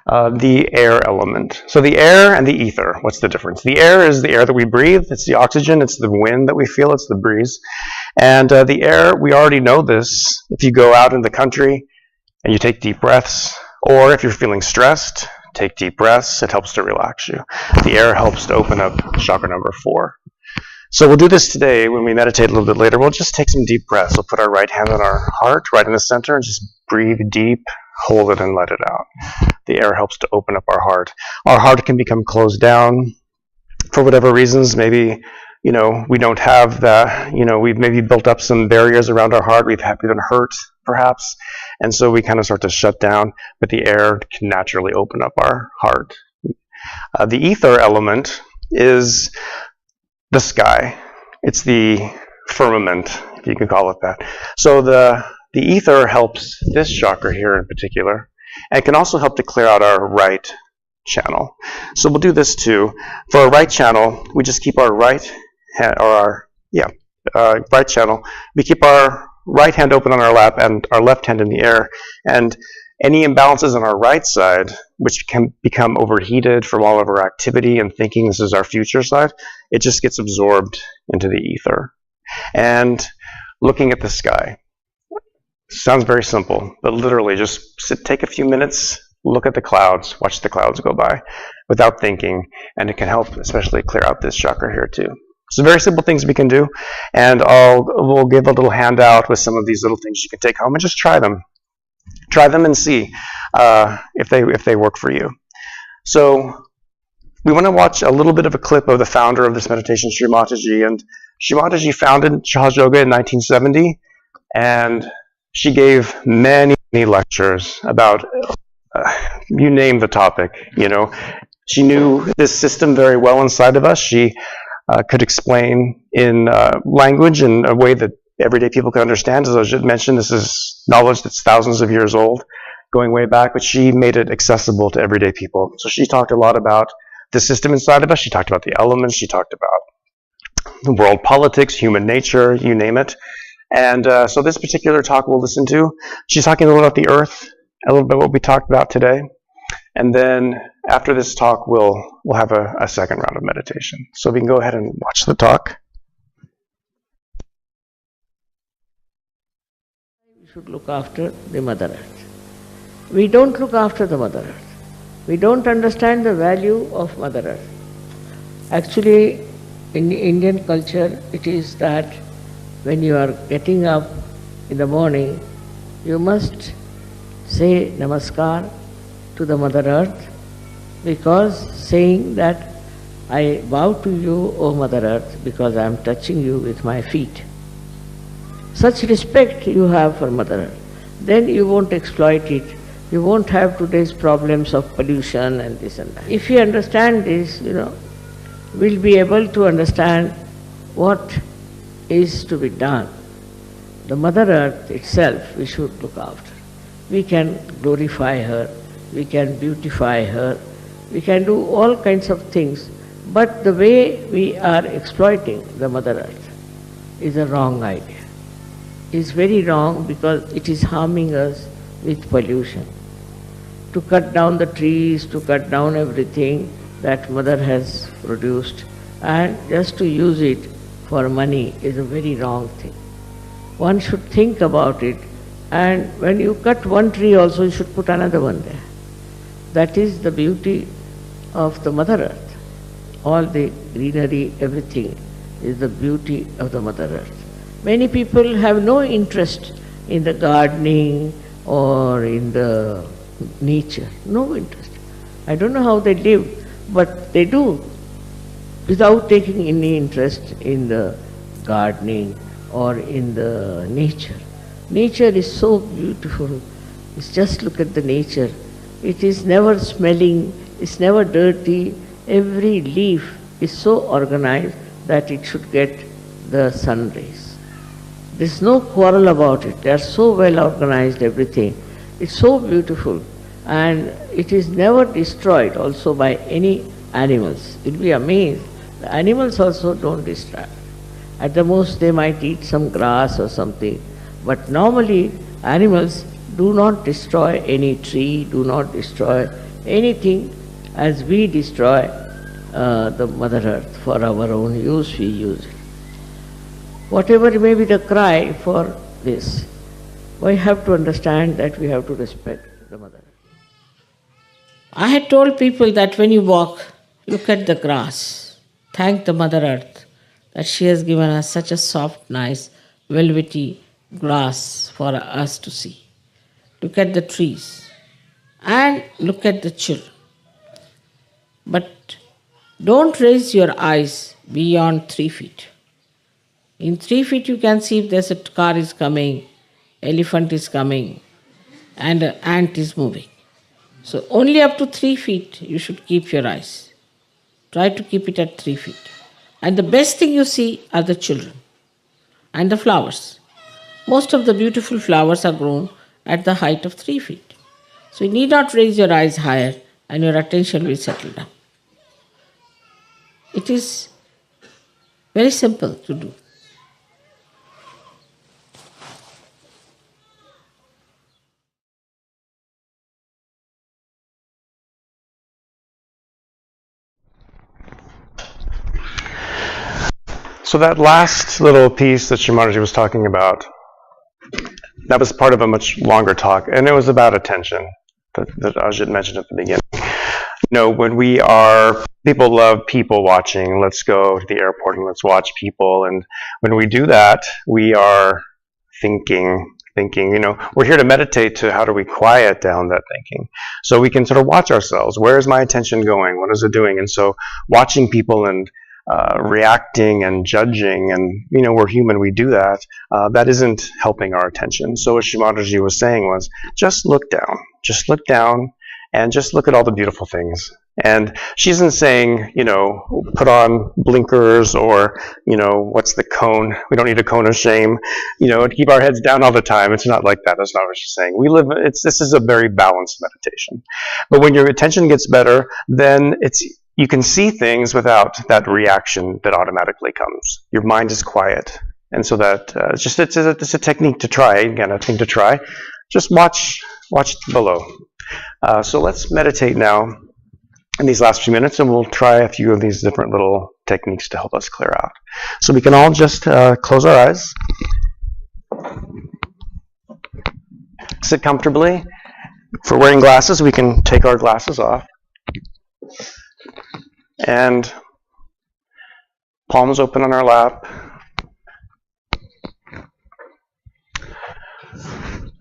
The air element. So the air and the ether, what's the difference? The air is the air that we breathe. It's the oxygen. It's the wind that we feel. It's the breeze. And the air, we already know this. If you go out in the country and you take deep breaths, or if you're feeling stressed, take deep breaths. It helps to relax you. The air helps to open up chakra number 4. So we'll do this today when we meditate a little bit later. We'll just take some deep breaths. We'll put our right hand on our heart, right in the center, and just breathe deep, hold it, and let it out. The air helps to open up our heart. Our heart can become closed down for whatever reasons. Maybe, we don't have we've maybe built up some barriers around our heart. We've been hurt, perhaps. And so we kind of start to shut down, but the air can naturally open up our heart. The ether element is the sky. It's the firmament, if you can call it that. So the ether helps this chakra here in particular, and can also help to clear out our right channel. So we'll do this too. For our right channel, we just keep our right hand, or our right channel. We keep our right hand open on our lap and our left hand in the air, and any imbalances on our right side, which can become overheated from all of our activity and thinking this is our future side, it just gets absorbed into the ether. And looking at the sky. Sounds very simple, but literally just take a few minutes, look at the clouds, watch the clouds go by without thinking, and it can help especially clear out this chakra here too. So very simple things we can do, and we'll give a little handout with some of these little things you can take home and just try them. Try them and see if they work for you. So we want to watch a little bit of a clip of the founder of this meditation, Sri Mataji. And Sri Mataji founded Sahaja Yoga in 1970, and she gave many lectures about you name the topic. She knew this system very well inside of us. She could explain in language in a way that everyday people can understand. As I just mentioned, this is knowledge that's thousands of years old, going way back, but she made it accessible to everyday people. So she talked a lot about the system inside of us. She talked about the elements. She talked about the world politics, human nature, you name it. And so this particular talk we'll listen to, she's talking a little about the earth, a little bit what we talked about today. And then after this talk, we'll have a second round of meditation. So we can go ahead and watch the talk. We should look after the Mother Earth. We don't look after the Mother Earth. We don't understand the value of Mother Earth. Actually, in the Indian culture, it is that when you are getting up in the morning, you must say Namaskar to the Mother Earth, because saying that I bow to you, O Mother Earth, because I am touching you with my feet. Such respect you have for Mother Earth. Then you won't exploit it. You won't have today's problems of pollution and this and that. If you understand this, we'll be able to understand what is to be done. The Mother Earth itself we should look after. We can glorify her, we can beautify her, we can do all kinds of things, but the way we are exploiting the Mother Earth is a wrong idea. It's very wrong because it is harming us with pollution. To cut down the trees, to cut down everything that Mother has produced, and just to use it for money is a very wrong thing. One should think about it, and when you cut one tree also you should put another one there. That is the beauty of the Mother Earth. All the greenery, everything is the beauty of the Mother Earth. Many people have no interest in the gardening or in the nature, no interest. I don't know how they live, but they do, without taking any interest in the gardening or in the nature. Nature is so beautiful. Just look at the nature. It is never smelling, it's never dirty. Every leaf is so organized that it should get the sun rays. There's no quarrel about it. They are so well organized, everything. It's so beautiful, and it is never destroyed also by any animals. You'll be amazed. The animals also don't destroy. At the most they might eat some grass or something, but normally animals do not destroy any tree, do not destroy anything as we destroy the Mother Earth. For our own use we use it. Whatever may be the cry for this, we have to understand that we have to respect the Mother Earth. I had told people that when you walk, look at the grass, thank the Mother Earth that she has given us such a soft, nice, velvety grass for us to see. Look at the trees and look at the children. But don't raise your eyes beyond 3 feet. In 3 feet you can see if there's a car is coming, elephant is coming, and an ant is moving. So only up to 3 feet you should keep your eyes. Try to keep it at 3 feet. And the best thing you see are the children. and the flowers. Most of the beautiful flowers are grown at the height of 3 feet. So you need not raise your eyes higher and your attention will settle down. It is very simple to do. So that last little piece that Shimataji was talking about, that was part of a much longer talk, and it was about attention that Ajit mentioned at the beginning. You know, when people love people watching. Let's go to the airport and let's watch people. And when we do that, we are thinking, you know, we're here to meditate to how do we quiet down that thinking. So we can sort of watch ourselves. Where is my attention going? What is it doing? And so watching people and reacting and judging, and you know, we're human, we do that. That isn't helping our attention. So what Shimataji was saying was, just look down, and just look at all the beautiful things. And she isn't saying, you know, put on blinkers or, you know, what's the cone? We don't need a cone of shame, you know, and keep our heads down all the time. It's not like that. That's not what she's saying. This is a very balanced meditation. But when your attention gets better, then you can see things without that reaction that automatically comes. Your mind is quiet. And so that, it's a technique to try. Again, a thing to try. Just watch below. So let's meditate now in these last few minutes, and we'll try a few of these different little techniques to help us clear out. So we can all just close our eyes. Sit comfortably. If we're wearing glasses, we can take our glasses off. And palms open on our lap.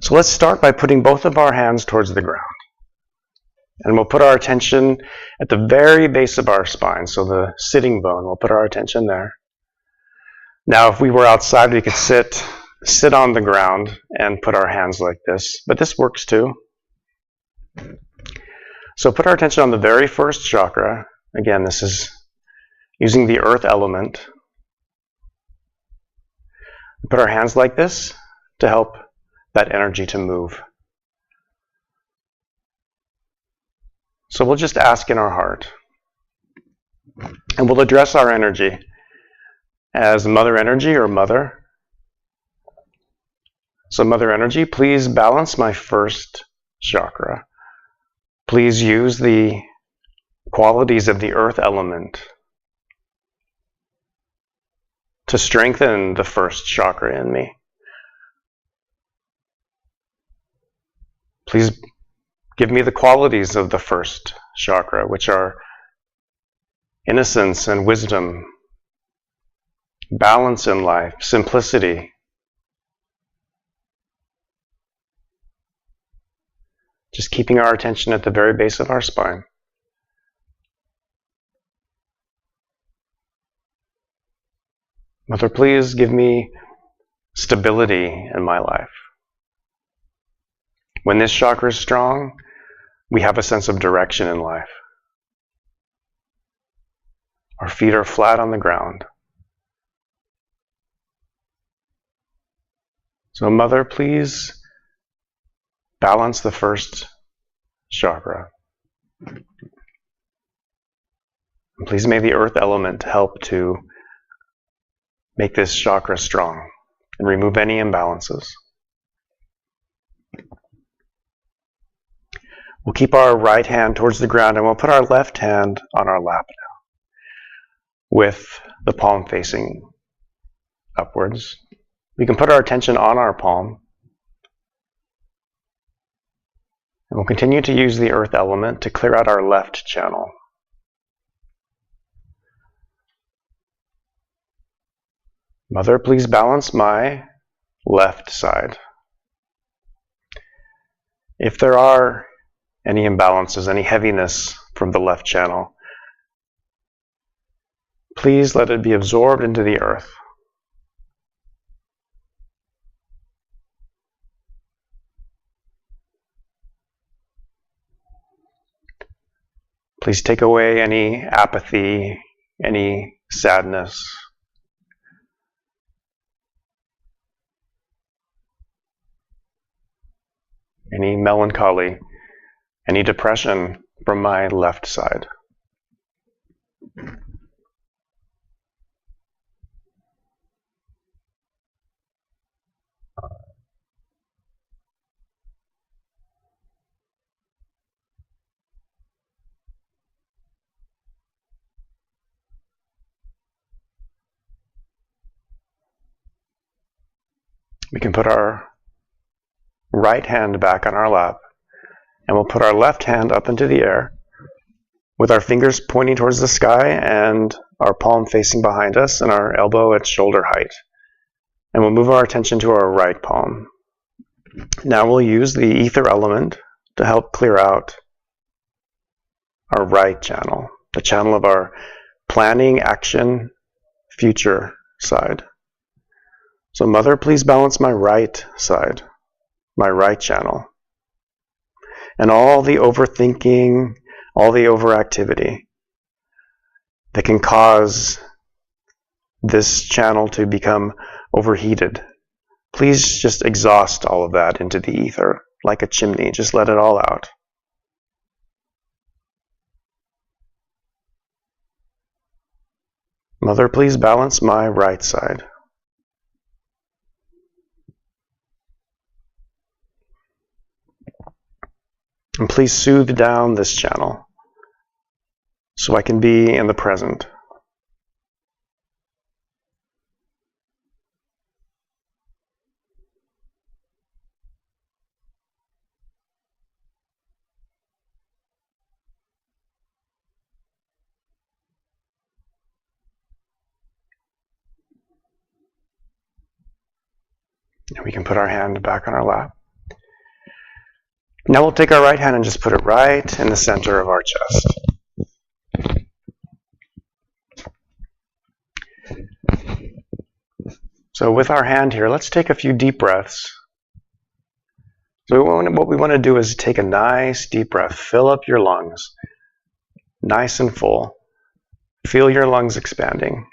So let's start by putting both of our hands towards the ground. And we'll put our attention at the very base of our spine, so the sitting bone. We'll put our attention there. Now, if we were outside, we could sit on the ground and put our hands like this. But this works too. So put our attention on the very first chakra. Again, this is using the earth element. Put our hands like this to help that energy to move. So we'll just ask in our heart. And we'll address our energy as mother energy or mother. So mother energy, please balance my first chakra. Please use the qualities of the earth element to strengthen the first chakra in me. Please give me the qualities of the first chakra, which are innocence and wisdom, balance in life, simplicity. Just keeping our attention at the very base of our spine. Mother, please give me stability in my life. When this chakra is strong, we have a sense of direction in life. Our feet are flat on the ground. So, Mother, please balance the first chakra. And please may the earth element help to make this chakra strong and remove any imbalances. We'll keep our right hand towards the ground and we'll put our left hand on our lap now, with the palm facing upwards. We can put our attention on our palm. And we'll continue to use the earth element to clear out our left channel. Mother, please balance my left side. If there are any imbalances, any heaviness from the left channel, please let it be absorbed into the earth. Please take away any apathy, any sadness. any melancholy, any depression from my left side. We can put our right hand back on our lap, and we'll put our left hand up into the air with our fingers pointing towards the sky and our palm facing behind us and our elbow at shoulder height. And we'll move our attention to our right palm. Now we'll use the ether element to help clear out our right channel, the channel of our planning, action, future side. So Mother, please balance my right side, my right channel. And all the overthinking, all the overactivity that can cause this channel to become overheated. Please just exhaust all of that into the ether like a chimney. Just let it all out. Mother, please balance my right side. And please soothe down this channel so I can be in the present. And we can put our hand back on our lap. Now we'll take our right hand and just put it right in the center of our chest. So with our hand here, let's take a few deep breaths. So what we want to do is take a nice deep breath. Fill up your lungs, nice and full. Feel your lungs expanding.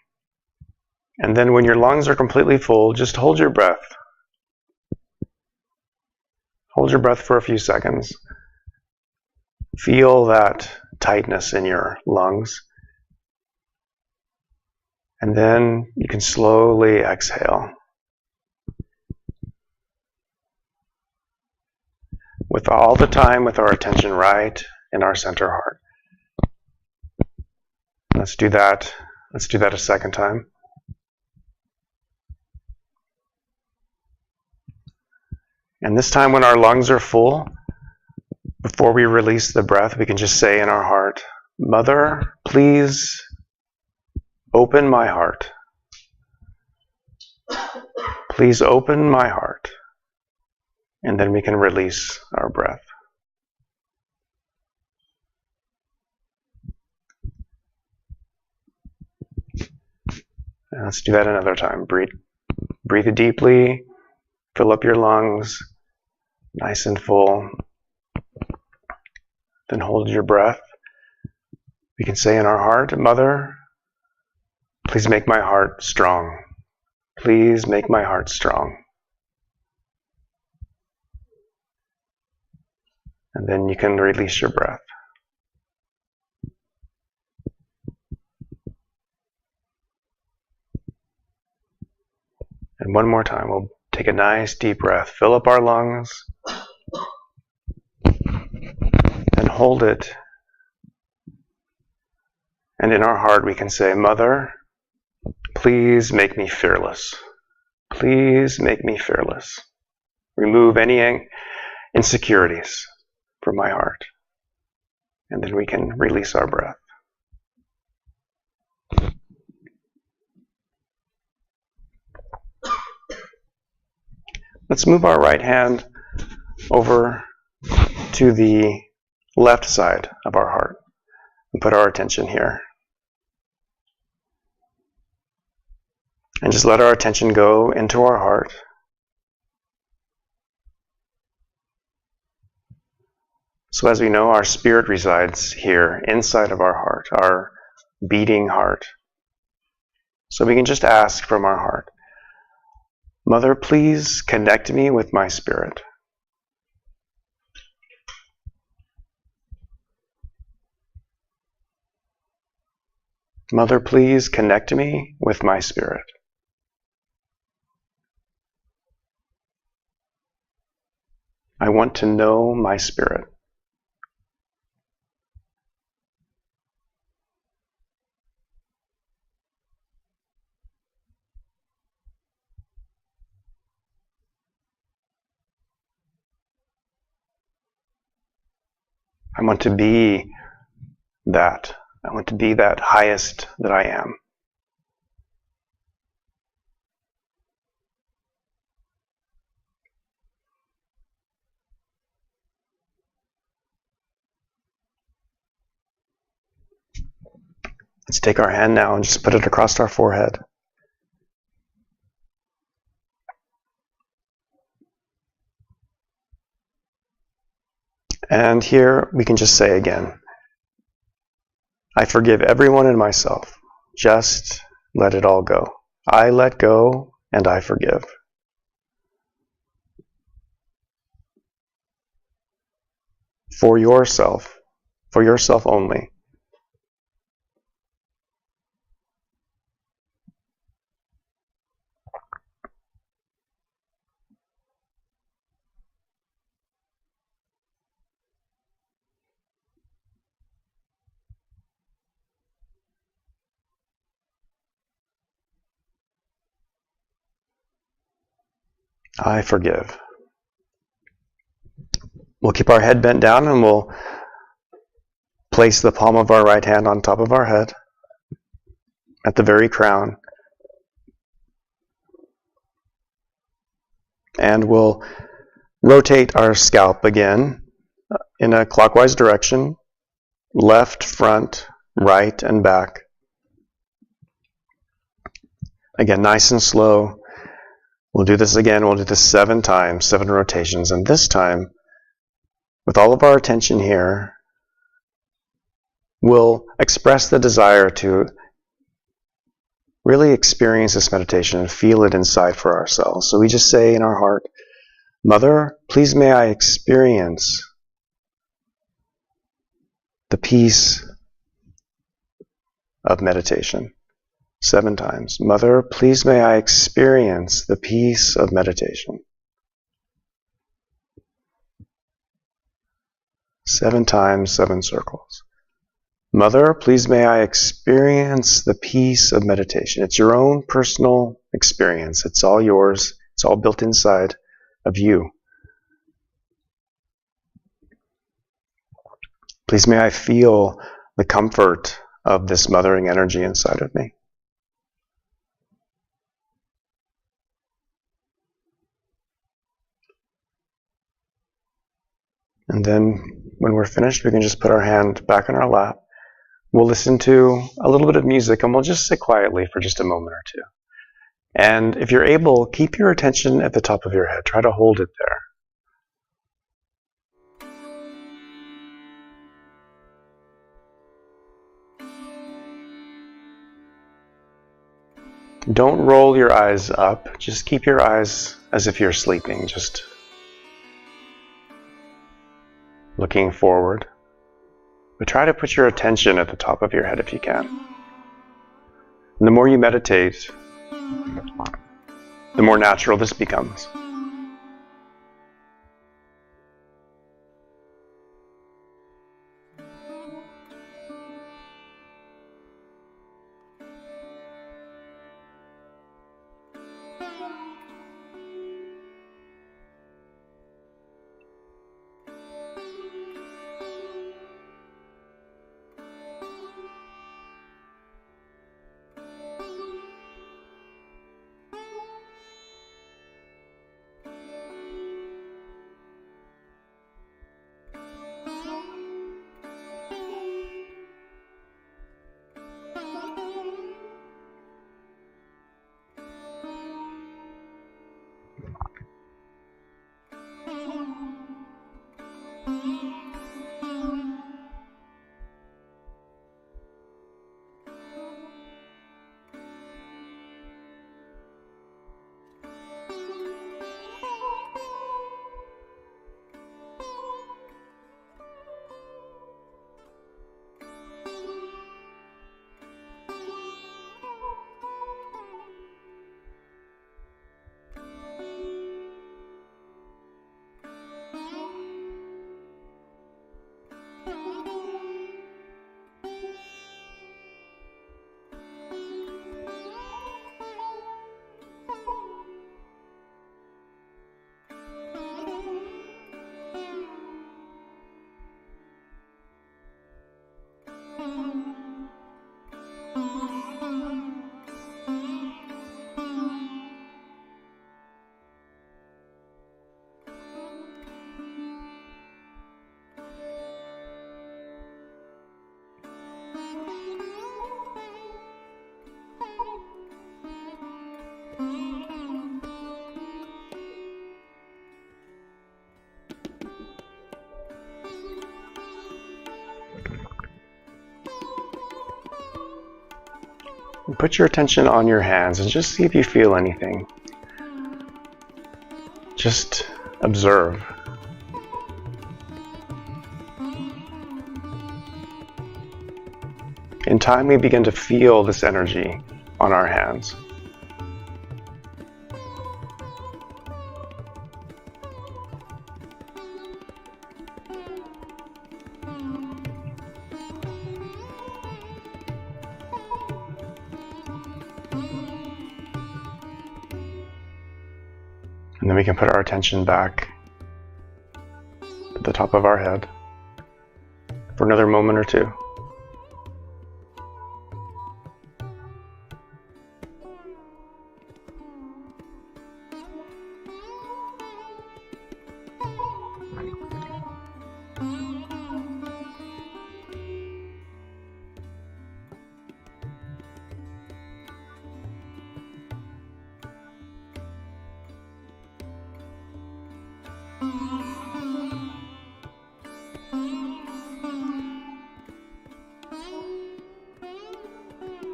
And then when your lungs are completely full, just hold your breath. Hold your breath for a few seconds. Feel that tightness in your lungs. And then you can slowly exhale. With all the time, with our attention right in our center heart. Let's do that. Let's do that a second time. And this time when our lungs are full, before we release the breath, we can just say in our heart, Mother, please open my heart. Please open my heart. And then we can release our breath. And let's do that another time. Breathe deeply. Fill up your lungs, nice and full. Then hold your breath. We can say in our heart, Mother, please make my heart strong. Please make my heart strong. And then you can release your breath. And one more time, we'll take a nice deep breath. Fill up our lungs. And hold it. And in our heart we can say, Mother, please make me fearless. Please make me fearless. Remove any insecurities from my heart. And then we can release our breath. Let's move our right hand over to the left side of our heart and put our attention here. And just let our attention go into our heart. So as we know, our spirit resides here inside of our heart, our beating heart. So we can just ask from our heart, Mother, please connect me with my spirit. Mother, please connect me with my spirit. I want to know my spirit. I want to be that. I want to be that highest that I am. Let's take our hand now and just put it across our forehead. And here we can just say again, I forgive everyone and myself. Just let it all go. I let go and I forgive. For yourself only. I forgive. We'll keep our head bent down and we'll place the palm of our right hand on top of our head at the very crown. And we'll rotate our scalp again in a clockwise direction, left, front, right, and back. Again, nice and slow. We'll do this again. We'll do this 7 times, 7 rotations. And this time, with all of our attention here, we'll express the desire to really experience this meditation and feel it inside for ourselves. So we just say in our heart, Mother, please may I experience the peace of meditation. 7 times. Mother, please may I experience the peace of meditation. 7 times, 7 circles. Mother, please may I experience the peace of meditation. It's your own personal experience. It's all yours. It's all built inside of you. Please may I feel the comfort of this mothering energy inside of me. And then when we're finished, we can just put our hand back in our lap. We'll listen to a little bit of music and we'll just sit quietly for just a moment or two. And if you're able, keep your attention at the top of your head. Try to hold it there. Don't roll your eyes up. Just keep your eyes as if you're sleeping. Just looking forward. But try to put your attention at the top of your head if you can. And the more you meditate, the more natural this becomes. And put your attention on your hands and just see if you feel anything. Just observe. In time, we begin to feel this energy on our hands. And then we can put our attention back at the top of our head for another moment or two.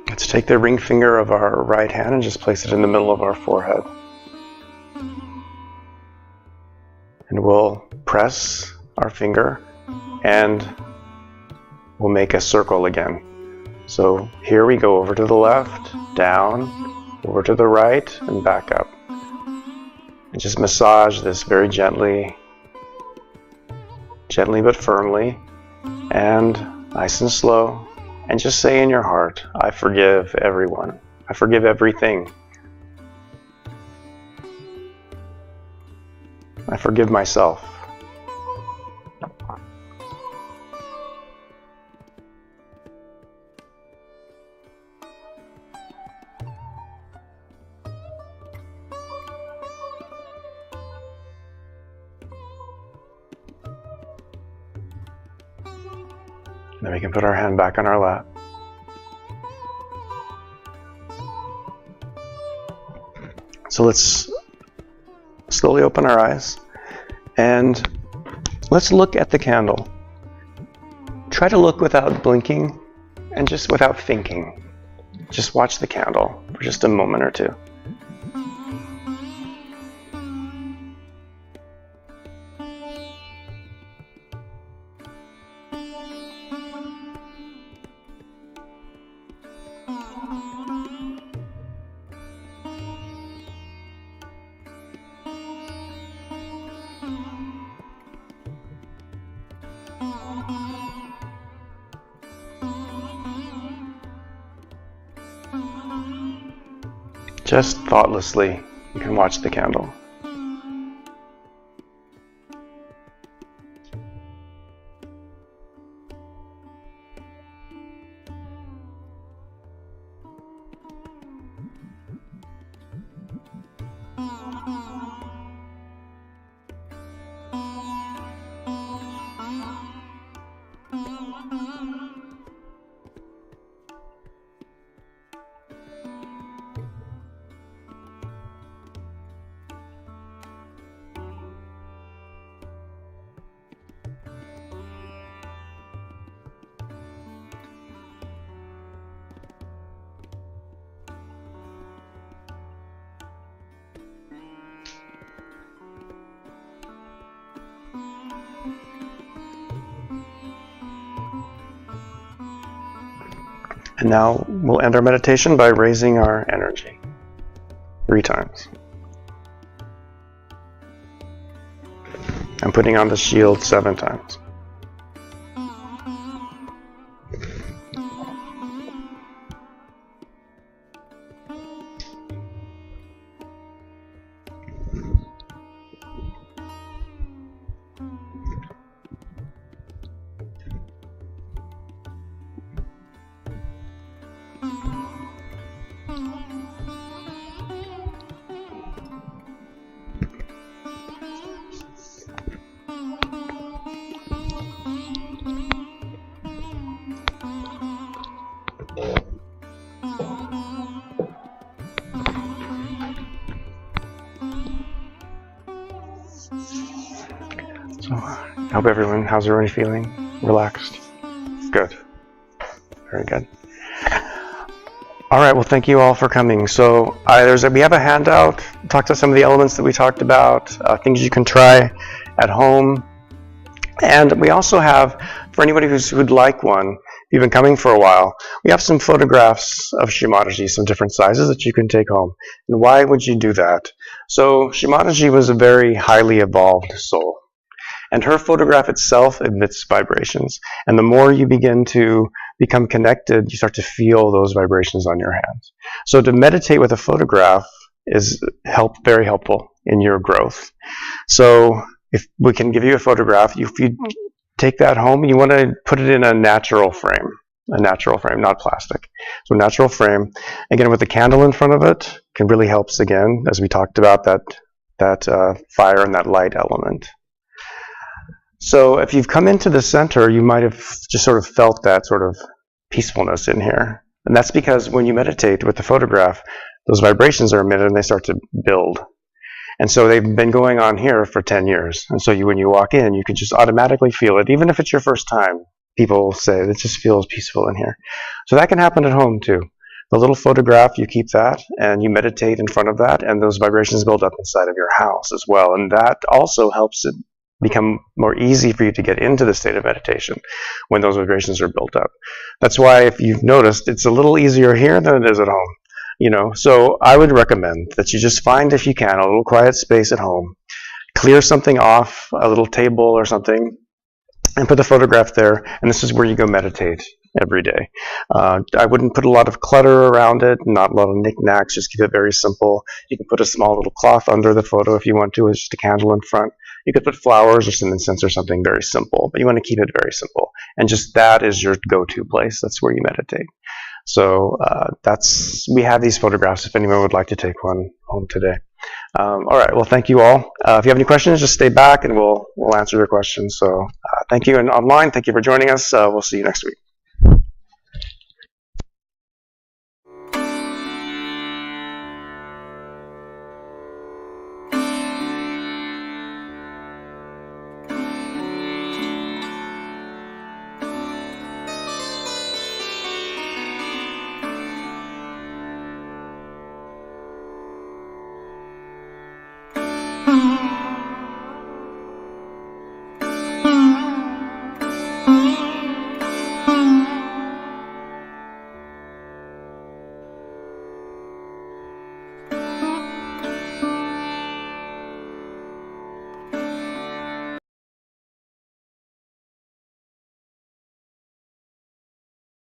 Let's take the ring finger of our right hand and just place it in the middle of our forehead. And we'll press our finger and we'll make a circle again. So here we go over to the left, down, over to the right, and back up. And just massage this very gently but firmly, and nice and slow. And just say in your heart, I forgive everyone. I forgive everything. I forgive myself. Then we can put our hand back on our lap. So let's slowly open our eyes and let's look at the candle. Try to look without blinking and just without thinking. Just watch the candle for just a moment or two. Just thoughtlessly, you can watch the candle. And now we'll end our meditation by raising our energy 3 times. And putting on the shield 7 times. So, how's everyone feeling? Relaxed? Good. Very good. All right, well, thank you all for coming. So we have a handout, talk to some of the elements that we talked about, things you can try at home. And we also have, for anybody who'd like one, if you've been coming for a while, we have some photographs of Shimataji, some different sizes that you can take home. And why would you do that? So Shimataji was a very highly evolved soul. And her photograph itself emits vibrations. And the more you begin to become connected, you start to feel those vibrations on your hands. So to meditate with a photograph is very helpful in your growth. So if we can give you a photograph, if you take that home, you want to put it in a natural frame, not plastic. So a natural frame, again, with a candle in front of it, can really help, again, as we talked about, that fire and that light element. So if you've come into the center, you might have just sort of felt that sort of peacefulness in here. And that's because when you meditate with the photograph, those vibrations are emitted and they start to build. And so they've been going on here for 10 years. And so when you walk in, you can just automatically feel it. Even if it's your first time, people say it just feels peaceful in here. So that can happen at home too. The little photograph, you keep that and you meditate in front of that, and those vibrations build up inside of your house as well. And that also helps it become more easy for you to get into the state of meditation when those vibrations are built up. That's why, if you've noticed, it's a little easier here than it is at home. So I would recommend that you just find, if you can, a little quiet space at home, clear something off, a little table or something, and put the photograph there, and this is where you go meditate every day. I wouldn't put a lot of clutter around it, not a lot of knickknacks, just keep it very simple. You can put a small little cloth under the photo if you want to, with just a candle in front. You could put flowers or some incense or something very simple, but you want to keep it very simple. And just that is your go-to place. That's where you meditate. So we have these photographs if anyone would like to take one home today. All right, well, thank you all. If you have any questions, just stay back and we'll answer your questions. So thank you. And online, thank you for joining us. We'll see you next week.